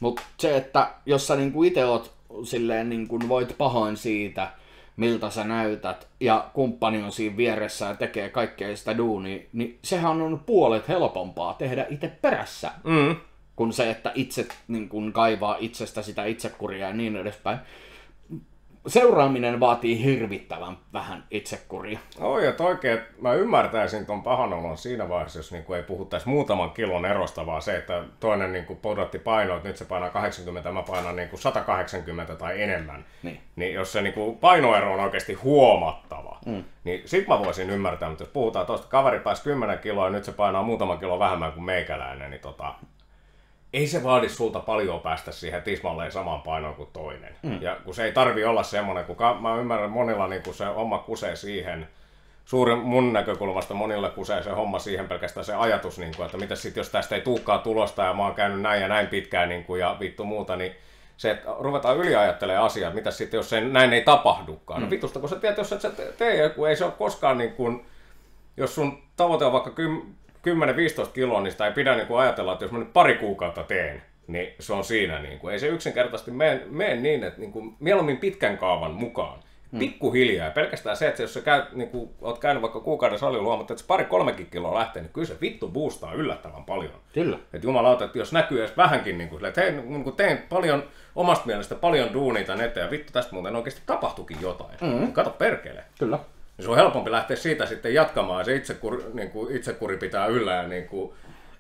S2: Mut se, että jos sä niinku ite oot silleen niinku voit pahoin siitä, miltä sä näytät, ja kumppani on siinä vieressä ja tekee kaikkea sitä duunia, niin sehän on puolet helpompaa tehdä itse perässä, kun se, että itse niinku kaivaa itsestä sitä itsekuria ja niin edespäin. seuraaminen vaatii hirvittävän vähän itsekuria.
S3: Oi, että oikein, mä ymmärtäisin ton pahan olon siinä vaiheessa, jos niinku ei puhuttaisi muutaman kilon erosta, vaan se, että toinen niinku pudotti painoa, että nyt se painaa 80, mä painan niinku 180 tai enemmän. Niin jos se niinku painoero on oikeasti huomattava, niin sit mä voisin ymmärtää, mutta jos puhutaan tuosta, kaveri pääsi 10 kiloa ja nyt se painaa muutama kilo vähemmän kuin meikäläinen, niin ei se vaadi sulta paljon päästä siihen tismalleen samaan painoon kuin toinen. Ja kun se ei tarvi olla semmoinen, kun mä ymmärrän monilla niin kun se homma kusee siihen, mun näkökulmasta monille kusee se homma siihen pelkästään se ajatus, niin kun, että mitä sitten jos tästä ei tulekaan tulosta ja mä oon käynyt näin ja näin pitkään niin kun, ja vittu muuta, niin se, että ruvetaan yliajattelemaan asiaa, mitä sitten jos näin ei tapahdukaan. No vitusta, kun sä tiedät, jos et sä tee, kun ei se ole koskaan niin kun, jos sun tavoite on vaikka 10-15 kiloa, niin sitä ei pidä niin kuin ajatella, että jos mä nyt pari kuukautta teen, niin se on siinä. Niin kuin. Ei se yksinkertaisesti mene niin, että niin kuin, mieluummin pitkän kaavan mukaan. Pikkuhiljaa. Ja pelkästään se, että jos sä niin kuin, oot käynyt vaikka kuukauden salilla huomatta, että se 2-3 kiloa lähtee, niin kyllä se vittu boostaa yllättävän paljon.
S2: Kyllä.
S3: Että jumalauta, että jos näkyy edes vähänkin, niin kuin, että hei, niin kuin teen paljon, omasta mielestä paljon duunia tän eteen, ja vittu tästä muuten oikeasti tapahtuikin jotain. Niin kato perkele.
S2: Kyllä.
S3: Se on helpompi lähteä siitä sitten jatkamaan, se itsekuri pitää yllä ja niin kuin,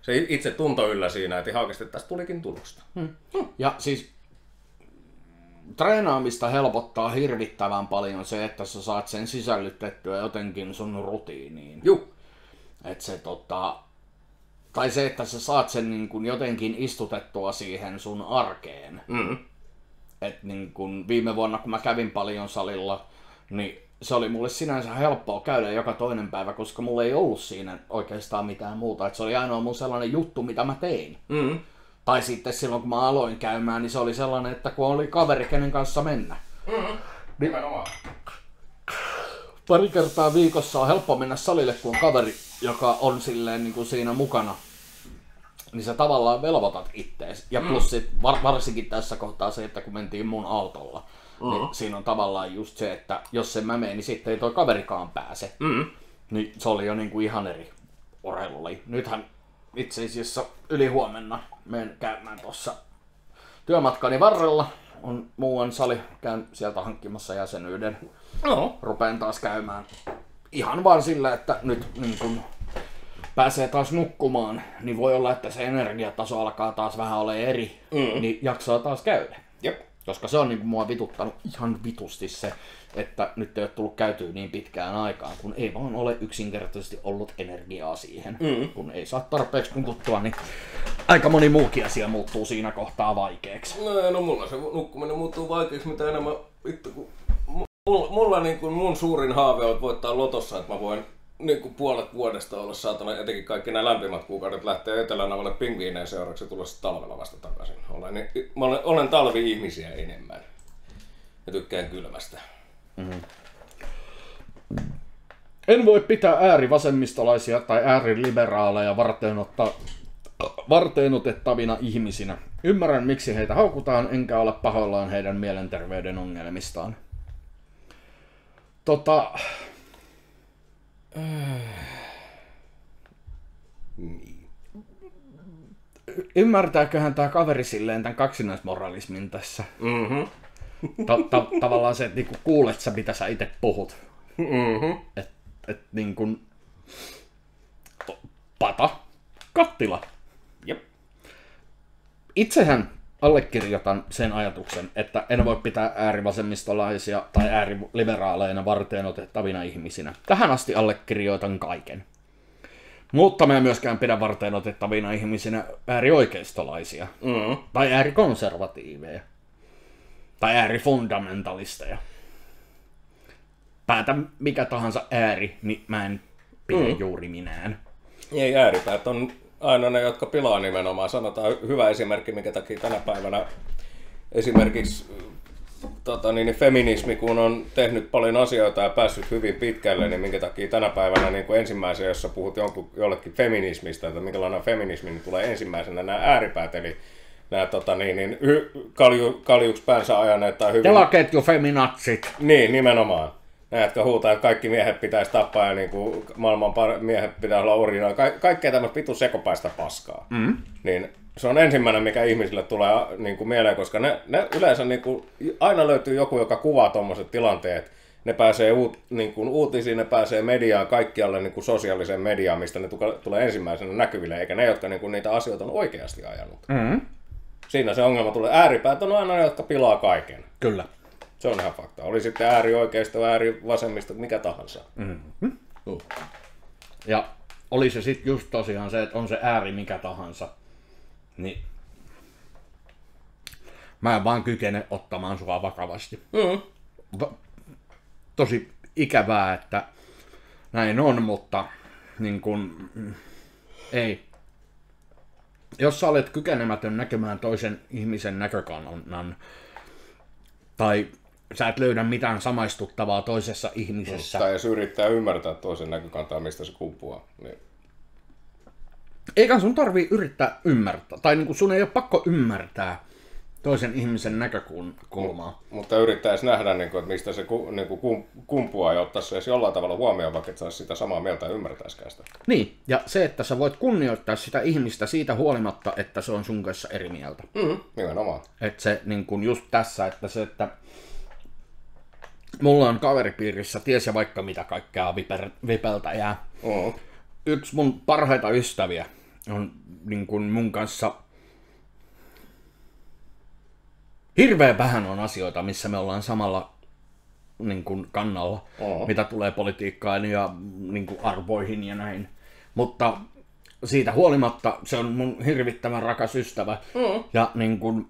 S3: se itse tunto yllä siinä, että ihan oikeasti tästä tulikin tulosta.
S2: Ja siis treenaamista helpottaa hirvittävän paljon se, että sä saat sen sisällytettyä jotenkin sun rutiiniin.
S3: Juh.
S2: Että se tai se, että sä saat sen niin kuin jotenkin istutettua siihen sun arkeen. Et niin kuin viime vuonna, kun mä kävin paljon salilla, niin se oli mulle sinänsä helppoa käydä joka toinen päivä, koska mulla ei ollut siinä oikeastaan mitään muuta. Et se oli ainoa mun sellainen juttu, mitä mä tein. Tai sitten silloin, kun mä aloin käymään, niin se oli sellainen, että kun oli kaveri, kenen kanssa mennä.
S3: Nimenomaan.
S2: Pari kertaa viikossa on helppo mennä salille, kun on kaveri, joka on silleen niin kuin siinä mukana. Niin sä tavallaan velvoitat ittees. Ja plus sit, varsinkin tässä kohtaa se, että kun mentiin mun autolla, niin siinä on tavallaan just se, että jos sen mä menen, niin sitten ei toi kaverikaan pääse. Niin se oli jo niinku ihan eri urheilulaji. Nythän itse asiassa ylihuomenna menen käymään tuossa työmatkani varrella. On muuan sali, käyn sieltä hankkimassa jäsenyyden. Rupeen taas käymään ihan vaan sillä, että nyt niin kun pääsee taas nukkumaan, niin voi olla, että se energiataso alkaa taas vähän olla eri, niin jaksaa taas käydä.
S3: Jep.
S2: Koska se on niin kuin mua vituttanut ihan vitusti se, että nyt ei ole tullut käytyä niin pitkään aikaan, kun ei vaan ole yksinkertaisesti ollut energiaa siihen. Kun ei saa tarpeeksi nukuttua, niin aika moni muukin asia muuttuu siinä kohtaa vaikeaksi.
S3: No mulla se nukkuminen muuttuu vaikeaksi, mitä enemmän vittu, kun mulla niin kuin mun suurin haave on voittaa lotossa, että mä voin niin kuin puolet vuodesta olla saatana, etenkin kaikki nämä lämpimät kuukaudet lähtee Etelänavalle pingviineen seuraavaksi ja tulla talvella vasta takaisin. Olen talvi-ihmisiä enemmän ja tykkään kylmästä.
S2: En voi pitää äärivasemmistolaisia tai ääriliberaaleja varteenotettavina ihmisinä. Ymmärrän, miksi heitä haukutaan, enkä ole pahoillaan heidän mielenterveyden ongelmistaan. Ymmärtääköhän tää kaveri silleen tämän kaksinaismoralismin tässä? Tavallaan se, että niinku kuulet sä, mitä sä itse puhut. Et niinku pata, kattila.
S3: Jep.
S2: Itsehän allekirjoitan sen ajatuksen, että en voi pitää äärivasemmistolaisia tai ääriliberaaleina varteenotettavina ihmisinä. Tähän asti allekirjoitan kaiken. Mutta mä en myöskään pidä varteenotettavina ihmisinä äärioikeistolaisia. Tai äärikonservatiiveja. Tai äärifundamentalisteja. Päätä mikä tahansa ääri, niin mä en pidä juuri minään.
S3: Ei, ääripäät on aina ne, jotka pilaa nimenomaan. Sanotaan hyvä esimerkki, mikä takia tänä päivänä esimerkiksi feminismi, kun on tehnyt paljon asioita ja päässyt hyvin pitkälle, niin minkä takia tänä päivänä niin kuin ensimmäisenä, jossa puhut jollekin feminismistä, että minkälainen feminismi, niin tulee ensimmäisenä nämä ääripäät, eli nämä kaljuksi päänsä ajaneet tai hyvin...
S2: Telaketju feminatsit.
S3: Niin, nimenomaan. Nämä, jotka huutaa, että kaikki miehet pitäisi tappaa ja niin kuin maailman miehet pitää olla orjina. Kaikkea tämmöistä vitun sekopäistä paskaa. Niin se on ensimmäinen, mikä ihmisille tulee niin kuin mieleen, koska ne yleensä niin kuin, aina löytyy joku, joka kuvaa tuommoiset tilanteet. Ne pääsee niin kuin uutisiin, ne pääsee mediaan, kaikkialle niin kuin sosiaaliseen mediaan, mistä ne tulee ensimmäisenä näkyville, eikä ne, jotka niin kuin niitä asioita on oikeasti ajanut.
S2: Mm-hmm.
S3: Siinä se ongelma tulee. Ääripäät on aina ne, jotka pilaa kaiken.
S2: Kyllä.
S3: Se on ihan fakta. Oli sitten äärioikeisto, äärivasemmisto, mikä tahansa.
S2: Mm-hmm. Ja oli se sitten just tosiaan se, että on se ääri mikä tahansa, niin mä en vaan kykene ottamaan sua vakavasti. Tosi ikävää, että näin on, mutta niin kun, ei. Jos sä olet kykenemätön näkemään toisen ihmisen näkökannan, tai sä et löydä mitään samaistuttavaa toisessa ihmisessä.
S3: Tai jos yrittää ymmärtää toisen näkökantaa, mistä se kumpuaa. Niin.
S2: Eikä sun tarvii yrittää ymmärtää, tai niin kun sun ei ole pakko ymmärtää toisen ihmisen näkökulmaa.
S3: Mutta yrittäisi nähdä, että mistä se kumpuaa ja ottaa se edes jollain tavalla huomioon, vaikka et saisi sitä samaa mieltä ja ymmärtäisikään sitä.
S2: Niin, ja se, että sä voit kunnioittaa sitä ihmistä siitä huolimatta, että se on sun kanssa eri mieltä.
S3: Nimenomaan.
S2: Että se niin kun just tässä, että mulla on kaveripiirissä ties ja vaikka mitä kaikkea vipeltä jää. Yksi mun parhaita ystäviä on niin kun mun kanssa. Hirveän vähän on asioita, missä me ollaan samalla niin kuin kannalla, mitä tulee politiikkaan ja niin kuin arvoihin ja näin. Mutta siitä huolimatta se on mun hirvittävän rakas ystävä. Ja niin kuin,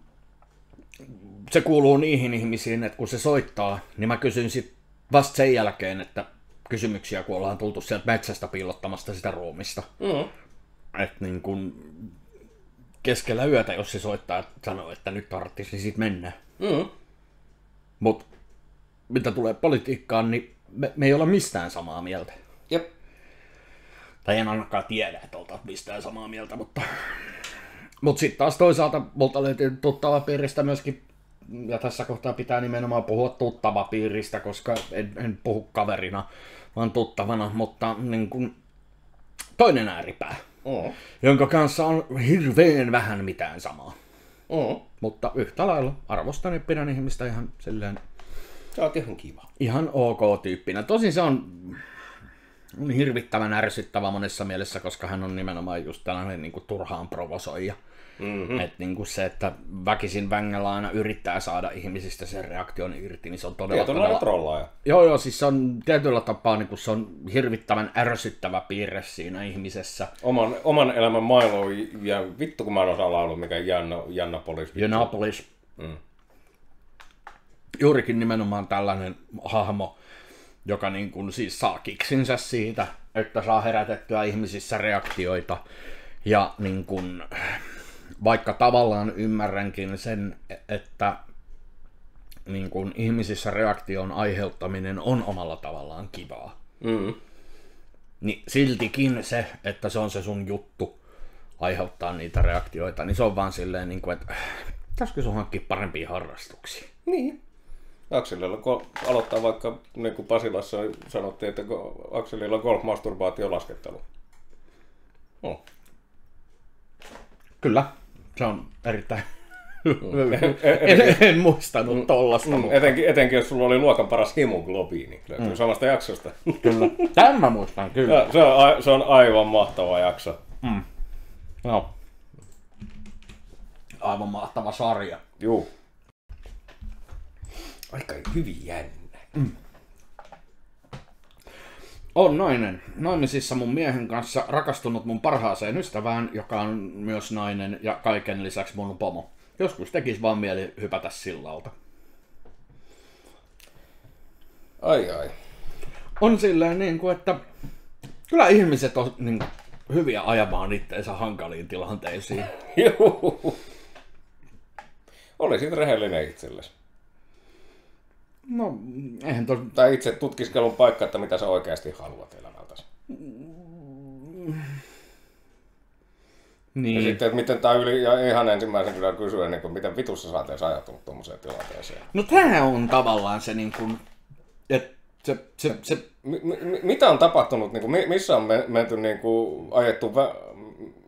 S2: se kuuluu niihin ihmisiin, että kun se soittaa, niin mä kysyn sit vasta sen jälkeen, että kysymyksiä, kun ollaan tultu sieltä metsästä piilottamasta sitä ruumista. Että niin kuin keskellä yötä, jos se soittaa ja sanoo, että nyt tarvitsisi sit mennä. Mut mitä tulee politiikkaan, niin me ei olla mistään samaa mieltä.
S3: Jep.
S2: Tai en ainakaan tiedä, että oltaisiin mistään samaa mieltä, mutta sitten taas toisaalta multa löytyy tuttavapiiristä myöskin, ja tässä kohtaa pitää nimenomaan puhua tuttavapiiristä, koska en puhu kaverina, vaan tuttavana, mutta niin kun toinen ääripää, jonka kanssa on hirveän vähän mitään samaa. Mutta yhtä lailla arvostan ja pidän ihmistä ihan silleen.
S3: Sä oot ihan kiva.
S2: Ihan ok tyyppinä. Tosin se on hirvittävän ärsyttävä monessa mielessä, koska hän on nimenomaan just tällainen niin kuin turhaan provosoija. Että niin se, että väkisin vängällä aina yrittää saada ihmisistä sen reaktion irti, niin se on todella
S3: trollaaja.
S2: Joo, siis se on tietyllä tapaa niin se on hirvittävän ärsyttävä piirre siinä ihmisessä.
S3: Oman elämän mailu ja vittu kun mä en osaa laulua, mikä Jannapolis.
S2: Jannapolis. Juurikin nimenomaan tällainen hahmo, joka niin kuin siis saa kiksinsä siitä, että saa herätettyä ihmisissä reaktioita. Ja niin kuin, vaikka tavallaan ymmärränkin sen, että niin kuin ihmisissä reaktion aiheuttaminen on omalla tavallaan kivaa. Niin siltikin se, että se on se sun juttu aiheuttaa niitä reaktioita, niin se on vaan silleen, niin kuin, että pitäisikö sun hankkia parempia harrastuksia?
S3: Niin. Akselilla aloittaa vaikka, niin kuin Pasilassa sanottiin, että Akselilla on golf-masturbaatio laskettelu.
S2: Kyllä, se on erittäin en muistanut tollasta.
S3: Etenkin jos sulla oli luokan paras hemoglobiini, löytyy samasta jaksosta.
S2: Kyllä, tämän mä muistan, kyllä.
S3: Se on aivan mahtava jakso.
S2: No. Aivan mahtava sarja.
S3: Juu. Aika hyvin jännä.
S2: On nainen. Naimisissa mun miehen kanssa, rakastunut mun parhaaseen ystävään, joka on myös nainen ja kaiken lisäksi mun pomo. Joskus tekis vaan mieli hypätä sillalta.
S3: Ai.
S2: On silleen niin kuin, että kyllä ihmiset on niin kuin hyviä ajamaan itteensä hankaliin tilanteisiin.
S3: Joo. Olisit rehellinen itsellesi.
S2: No, eihän
S3: tai itse tutkiskelun paikka, että mitä sä oikeasti haluat elämältäsi.
S2: Niin.
S3: Ja sitten, että miten tää ja ihan ensimmäisen kyllä kysyä, niin kuin, miten vitussa sä oot edes ajatunut tuommoiseen tilanteeseen.
S2: No tää on tavallaan se niin kuin, että se...
S3: Mitä on tapahtunut, niin kuin, missä on menty niin kuin, ajettu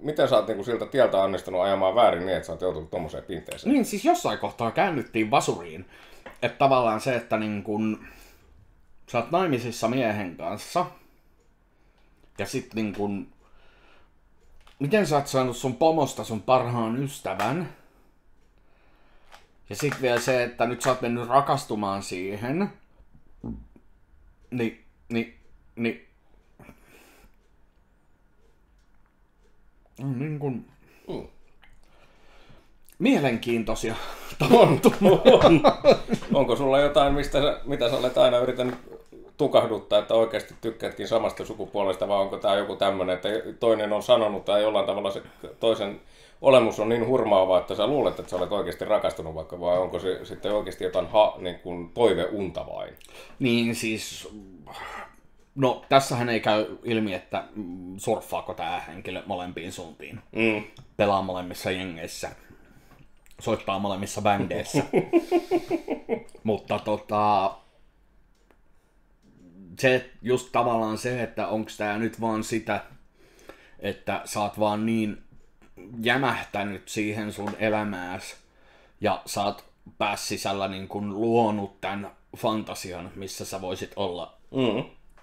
S3: miten sä oot niinku siltä tieltä onnistunut ajamaan väärin niin, että sä oot joutunut tommoseen pinteeseen?
S2: Niin, siis jossain kohtaa käännyttiin vasuriin. Että tavallaan se, että niin kun sä oot naimisissa miehen kanssa, ja sit niin kun, miten sä oot saanut sun pomosta sun parhaan ystävän, ja sit vielä se, että nyt sä oot mennyt rakastumaan siihen, niin niin kun mielenkiintoisia tapahtumia.
S3: Onko sulla jotain, mitä sä olet aina yrittänyt tukahduttaa, että oikeasti tykkäätkin samasta sukupuolesta, vai onko tämä joku tämmöinen, että toinen on sanonut tai jollain tavalla se toisen olemus on niin hurmaava, että sä luulet, että sä olet oikeasti rakastunut vaikka, vai onko se sitten oikeasti jotain niin kuin toiveunta vain?
S2: Niin siis, no tässähän ei käy ilmi, että surffaako tämä henkilö molempiin suuntiin. Pelaa molemmissa jengeissä, soittaa molemmissa bändeissä. Mutta se just tavallaan se, että onko tämä nyt vaan sitä, että sä oot vaan niin jämähtänyt siihen sun elämääsi ja sä oot päässisällä niin kun luonut tämän fantasian, missä sä voisit olla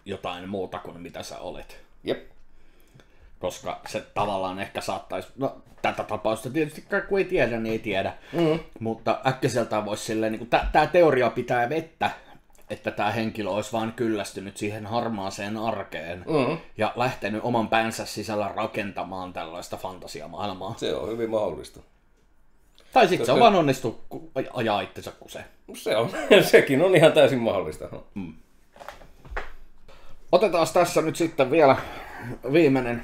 S2: jotain muuta kuin mitä sä olet.
S3: Jep.
S2: Koska se tavallaan ehkä saattaisi, no tätä tapausta tietysti kun ei tiedä, niin ei tiedä. Mutta äkkiseltään voisi silleen, niin tämä teoria pitää vettä, että tämä henkilö olisi vaan kyllästynyt siihen harmaaseen arkeen ja lähtenyt oman päänsä sisällä rakentamaan tällaista fantasiamaailmaa.
S3: Se on hyvin mahdollista.
S2: Tai sitten se on vaan onnistu ajaa itsensä kuseen.
S3: Sekin on ihan täysin mahdollista.
S2: Otetaan tässä nyt sitten vielä viimeinen.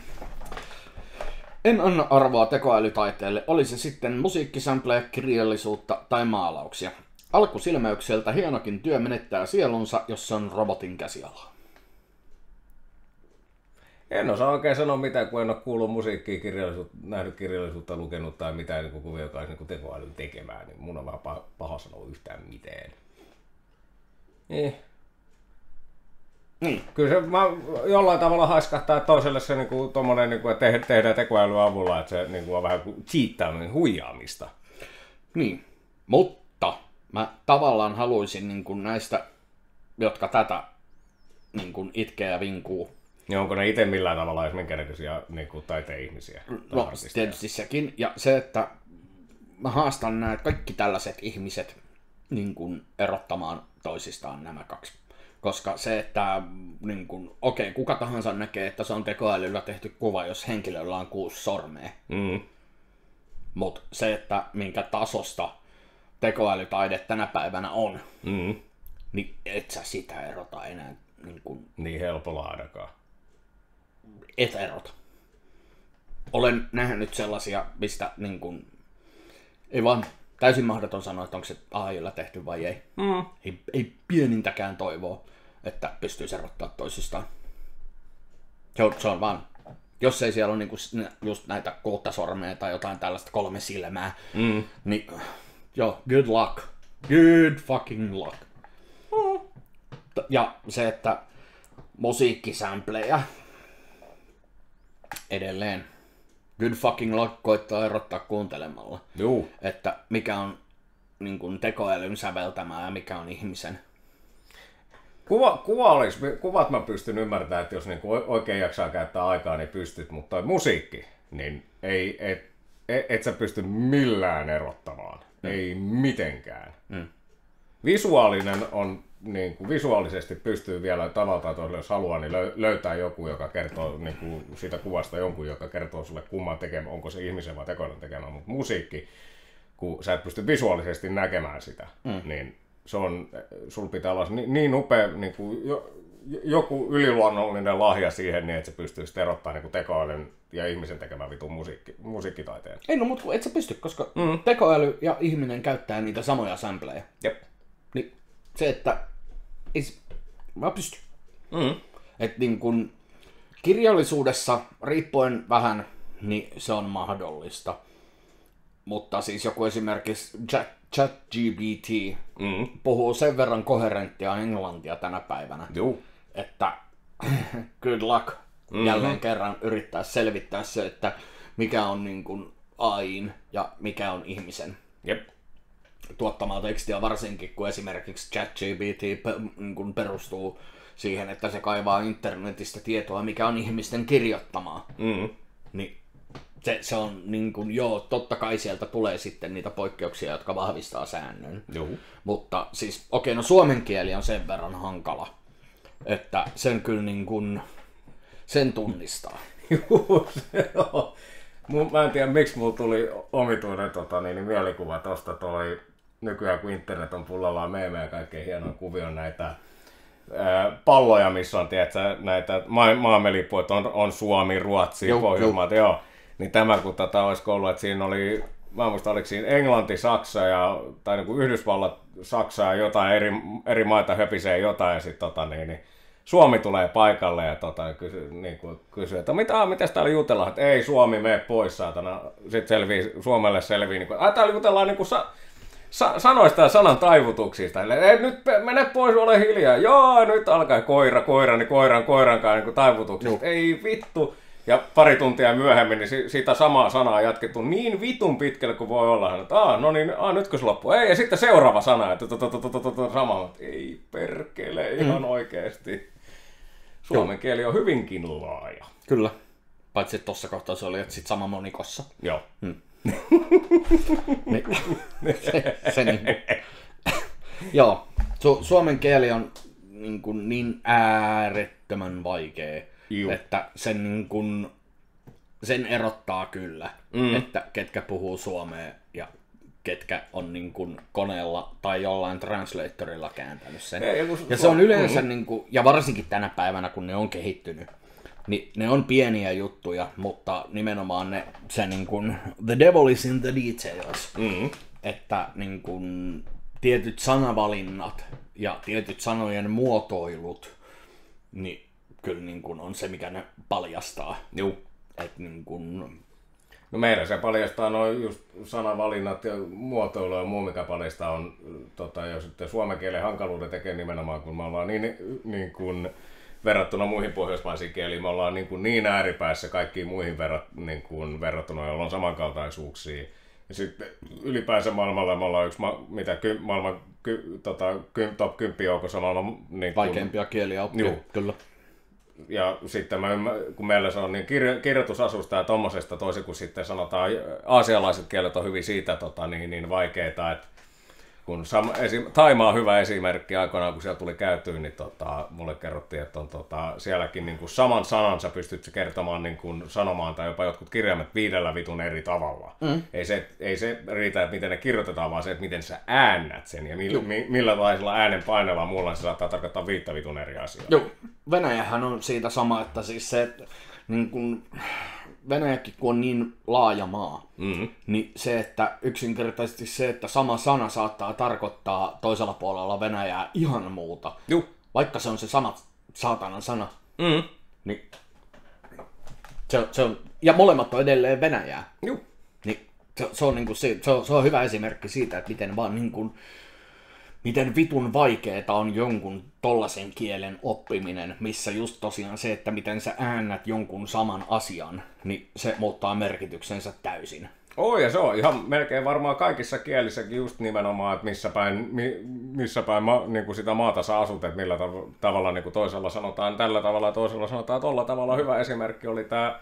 S2: En anna arvoa tekoälytaiteelle, oli se sitten musiikkisampleja, kirjallisuutta tai maalauksia. Alkusilmäykseltä hienokin työ menettää sielunsa, jos se on robotin käsiala.
S3: En osaa oikein sanoa mitään, kun en ole kuullut musiikkia, nähnyt kirjallisuutta, lukenut tai mitään niin kuvia, joka olisi niin tekoälyn tekemää, niin mun on vähän paha sanoa yhtään mitään. Niin. Kyllä se jollain tavalla haiskahtaa toiselle se niin tommonen, niin kuin, että tehdään tekoälyn avulla, että se niin kuin, on vähän kuin cheattaaminen, huijaamista.
S2: Niin, mutta mä tavallaan haluaisin niin kuin näistä, jotka tätä niin kuin itkee ja vinkuu.
S3: Ja onko ne itse millään tavalla edes minkäännäköisiä niin taiteen ihmisiä?
S2: No tietysti sekin. Ja se, että mä haastan nämä kaikki tällaiset ihmiset niin kuin erottamaan toisistaan nämä kaksi. Koska se, että niin kuin, okei, kuka tahansa näkee, että se on tekoälyllä tehty kuva, jos henkilöllä on 6 sormea. Mutta se, että minkä tasosta tekoälytaide tänä päivänä on, niin et sä sitä erota enää.
S3: Niin helpolla ainakaan.
S2: Et erota. Olen nähnyt sellaisia, mistä niin kuin, ei vaan täysin mahdoton sanoa, että onko se AI:lla tehty vai ei. Ei pienintäkään toivoa, että pystyisi erottaa toisistaan. Se on vaan, jos ei siellä ole niinku just näitä 6 sormea tai jotain tällaista 3 silmää, niin joo, good luck. Good fucking luck. Ja se, että musiikkisampleja edelleen. Good fucking luck koittaa erottaa kuuntelemalla.
S3: Juu.
S2: Että mikä on niin kuin tekoälyn säveltämää ja mikä on ihmisen.
S3: Kuvat mä pystyn ymmärtämään, että jos niinku oikein jaksaa käyttää aikaa, niin pystyt, mutta musiikki, niin et sä pysty millään erottamaan. Ei mitenkään. Visuaalinen on, niin kuin visuaalisesti pystyy vielä tavalla tai toisella, jos haluaa, niin löytää joku, joka kertoo niin kuin siitä kuvasta jonkun, joka kertoo sulle kumman tekemään, onko se ihmisen vai tekoälyn tekemään, mutta musiikki, kun sä et pysty visuaalisesti näkemään sitä, niin se on, sulla pitää olla niin upea niin kuin joku yliluonnollinen lahja siihen, niin että se pystyy sitten erottamaan niin kuin tekoälyn ja ihmisen tekemään vitun musiikkitaiteen.
S2: Ei no, mutta et sä pysty, koska tekoäly ja ihminen käyttää niitä samoja sampleja.
S3: Jep.
S2: Niin se, että mä pystyn. Että niin kun kirjallisuudessa, riippuen vähän, niin se on mahdollista. Mutta siis joku esimerkiksi ChatGPT puhuu sen verran koherenttia englantia tänä päivänä, että good luck jälleen kerran yrittää selvittää se, että mikä on niin kuin AI:n ja mikä on ihmisen
S3: Jep.
S2: tuottamaa tekstiä, varsinkin kun esimerkiksi ChatGPT niin perustuu siihen, että se kaivaa internetistä tietoa, mikä on ihmisten kirjoittamaa. Niin se on niin kuin, joo, totta kai sieltä tulee sitten niitä poikkeuksia, jotka vahvistaa säännön.
S3: Joo.
S2: Mutta siis, okei, no suomen kieli on sen verran hankala, että sen kyllä niin kuin, sen tunnistaa.
S3: Juu, se on. Mä en tiedä, miksi mulla tuli omituinen mielikuva tosta toi, nykyään kun internet on pullallaan meemejä ja kaikkein hienoja kuvia näitä palloja, missä on tiedätkö, näitä maailmanlippuja, että on Suomi, Ruotsi, Pohjoismaat, joo. Niin tämä kun olisi ollut, että siinä oli, mä muistan, oliko siinä Englanti, Saksa tai niin kuin Yhdysvallat, Saksa ja jotain eri maita höpisee jotain ja sitten niin Suomi tulee paikalle ja kysyy, että mitä täällä jutellaan, että ei Suomi mene pois saatana. Sitten Suomelle selvii, niin kuin, täällä jutellaan niin kuin sanoista ja sanan taivutuksista. Ei, nyt mene pois, ole hiljaa. Joo, nyt alkaa koira, niin koirankaan niin taivutuksista. Ei vittu. Ja pari tuntia myöhemmin niin sitä samaa sanaa jatkettu niin vitun pitkälle kuin voi olla. Että nytkö se loppuu? Ei, ja sitten seuraava sana. Että sama. Ei perkele, ihan oikeesti. Suomen kieli on hyvinkin laaja.
S2: Kyllä. Paitsi tuossa kohtaa se oli, että sit sama monikossa.
S3: Joo.
S2: se niin kuin. Joo. Suomen kieli on niin äärettömän vaikea, että sen erottaa kyllä, että ketkä puhuu suomea ja ketkä on niin kuin koneella tai jollain translatorilla kääntänyt sen. Ja se on yleensä, niin kuin, ja varsinkin tänä päivänä, kun ne on kehittynyt, niin ne on pieniä juttuja, mutta nimenomaan se niin kuin, the devil is in the details. Että niin kuin, tietyt sanavalinnat ja tietyt sanojen muotoilut, niin kyllä niin kuin on se, mikä ne paljastaa. Et niin kuin.
S3: No meillä se paljastaa noin just sanavalinnat ja muotoilu ja muu, mikä paljastaa on, ja sitten suomen kielen hankaluuden tekee nimenomaan, kun me ollaan niin kuin verrattuna muihin pohjoismaisiin kieliin, me ollaan niin ääripäässä kaikkiin muihin verrattuna, joilla on samankaltaisuuksia. Ja sitten ylipäänsä maailmalla me ollaan yksi maailman top 10 joukossa maailman
S2: vaikeimpia kieliä oppia, kyllä.
S3: Ja sitten kun meillä se on niin kirjoitusasusta ja tommosesta, toisin kuin sitten sanotaan, aasialaiset kielet on hyvin siitä niin vaikeita, että kun Taimaa on hyvä esimerkki aikoinaan, kun siellä tuli käytyä, niin mulle kerrottiin, että on sielläkin niin kuin saman sanan sä pystyt kertomaan niin kuin sanomaan tai jopa jotkut kirjaimet 5 vitun eri tavalla. Ei se riitä, että miten ne kirjoitetaan, vaan se, että miten sä äännät sen ja millä laisella äänen painella muulla se saattaa tarkoittaa 5 vitun eri asiaa.
S2: Joo, Venäjähän on siitä sama, että siis se, niin kun Venäjäkin kun on niin laaja maa, niin se, että yksinkertaisesti se, että sama sana saattaa tarkoittaa toisella puolella Venäjää ihan muuta. Vaikka se on se sama saatanan sana, niin se on, ja molemmat on edelleen Venäjää. Niin se on, niin kuin, se on hyvä esimerkki siitä, että miten vaan niin kuin, miten vitun vaikeeta on jonkun tollasen kielen oppiminen, missä just tosiaan se, että miten sä äännät jonkun saman asian, niin se muuttaa merkityksensä täysin.
S3: Ja se on ihan melkein varmaan kaikissa kielissäkin just nimenomaan, että missä päin niin kuin sitä maata sä asut, että millä tavalla niin kuin toisella sanotaan tällä tavalla ja toisella sanotaan tolla tavalla. Hyvä esimerkki oli tämä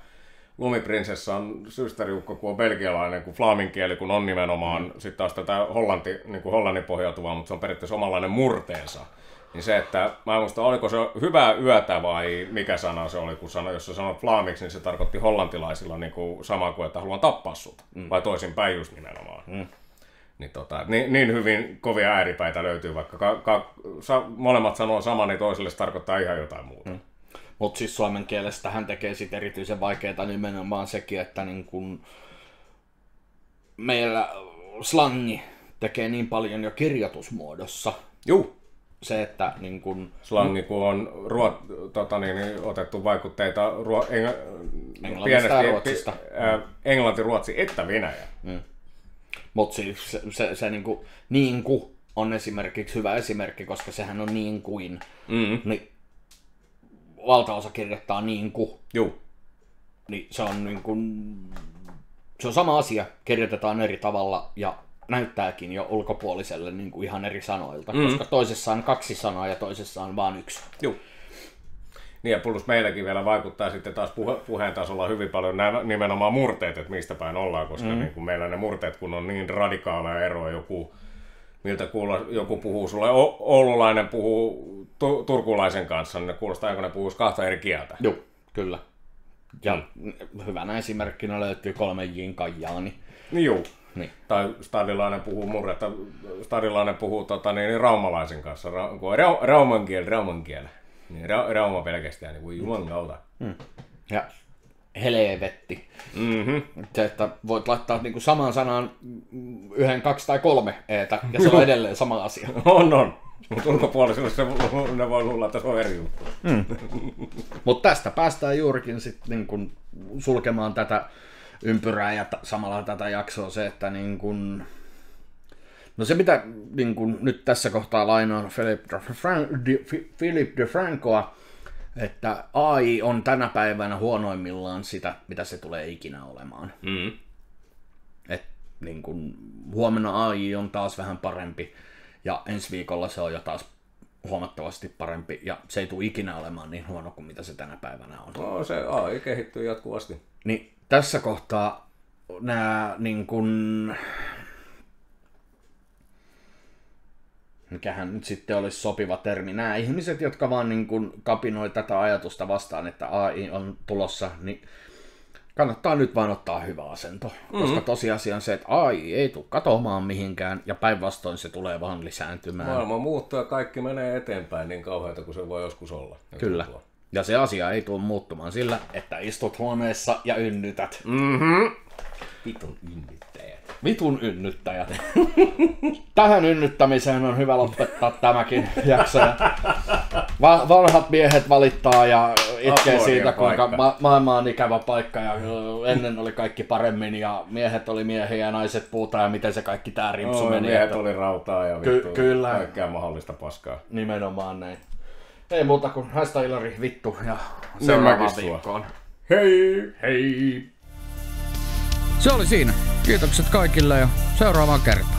S3: Lumiprinsessan systeriukko, kun on belgialainen, kun flaamin kieli, kun on nimenomaan sitten taas tätä hollannin pohjautuvaa, mutta se on periaatteessa omanlainen murteensa. Niin se, että mä en muista, oliko se hyvää yötä vai mikä sana se oli, kun jos sä sanoit flaamiksi, niin se tarkoitti hollantilaisilla niin kuin sama kuin, että haluan tappaa sut. Vai toisinpäin just nimenomaan. Niin hyvin kovia ääripäitä löytyy, vaikka molemmat sanoo saman, niin toiselle se tarkoittaa ihan jotain muuta.
S2: Mutta siis suomen kielestä hän tekee sit erityisen vaikeaa nimenomaan sekin, että niin kun meillä slangi tekee niin paljon jo kirjoitusmuodossa. Se, että niin kun
S3: slangi, kun on otettu vaikutteita
S2: Englannista ja Ruotsista.
S3: Englanti, Ruotsi että Venäjä.
S2: Mutta siis se niin kuin on esimerkiksi hyvä esimerkki, koska sehän on niin kuin. Niin valtaosa kirjoittaa niin kuin. Niin se on niin kuin se on sama asia, kirjoitetaan eri tavalla ja näyttääkin jo ulkopuoliselle niin kuin ihan eri sanoilta, koska toisessa on 2 sanaa ja toisessa on vaan 1.
S3: Joo. Niin ja plus meilläkin vielä vaikuttaa sitten taas puheen tasolla hyvin paljon nämä nimenomaan murteet, että mistä päin ollaan, koska niin kuin meillä ne murteet, kun on niin radikaaleja eroa, miltä joku puhuu sulle, oululainen puhuu turkulaisen kanssa, niin ne kuulostaa, kun ne puhuisi 2 eri kieltä.
S2: Joo, kyllä. Ja hyvänä esimerkkinä löytyy 3J:n Kajaani.
S3: Niin joo. Niin. Tai stadilainen puhuu murretta, stadilainen puhuu raumalaisen kanssa, kun on rauman kieli. Niin rauma pelkästään, niin kuin juman kautta.
S2: Ja helvetti. Se, että voit laittaa niin kuin saman sanan 1, 2 tai 3 eetä, ja se on edelleen sama asia.
S3: On. Mutta ulkopuoliselle ne voi luulla, että se on eri juttu.
S2: Mutta tästä päästään juurikin sitten niin kun sulkemaan tätä ympyrää ja samalla tätä jaksoa se, että niin kun, no se mitä niin kun nyt tässä kohtaa lainaan Philip DeFrancoa, että AI on tänä päivänä huonoimmillaan sitä, mitä se tulee ikinä olemaan. Et niin kun, huomenna AI on taas vähän parempi ja ensi viikolla se on jo taas huomattavasti parempi ja se ei tule ikinä olemaan niin huono kuin mitä se tänä päivänä on.
S3: No se AI kehittyy jatkuvasti.
S2: Niin tässä kohtaa nämä niin kun, mikähän nyt sitten olisi sopiva termi, nämä ihmiset, jotka vaan niin kun kapinoi tätä ajatusta vastaan, että AI on tulossa, niin kannattaa nyt vaan ottaa hyvä asento, koska tosiasia on se, että AI ei tule katoamaan mihinkään ja päinvastoin se tulee vaan lisääntymään.
S3: Maailma muuttuu ja kaikki menee eteenpäin niin kauheita kuin se voi joskus olla.
S2: Kyllä. Ja se asia ei tule muuttumaan sillä, että istut huoneessa ja ynnytät.
S3: Vitun ynnyttäjät.
S2: Vitun ynnyttäjät. Tähän ynnyttämiseen on hyvä lopettaa tämäkin jakso. Vanhat miehet valittaa ja itkee siitä, kuinka maailma on ikävä paikka ja ennen oli kaikki paremmin ja miehet oli miehiä ja naiset puuta ja miten se kaikki tää rimpsu meni.
S3: Miehet oli rautaa ja vittu
S2: kyllä.
S3: Kaikkea mahdollista paskaa.
S2: Nimenomaan näin. Ei muuta kuin haista Ilari vittu ja seuraavaan viikkoon.
S3: Hei!
S2: Hei!
S1: Se oli siinä. Kiitokset kaikille ja seuraavaan kertaan.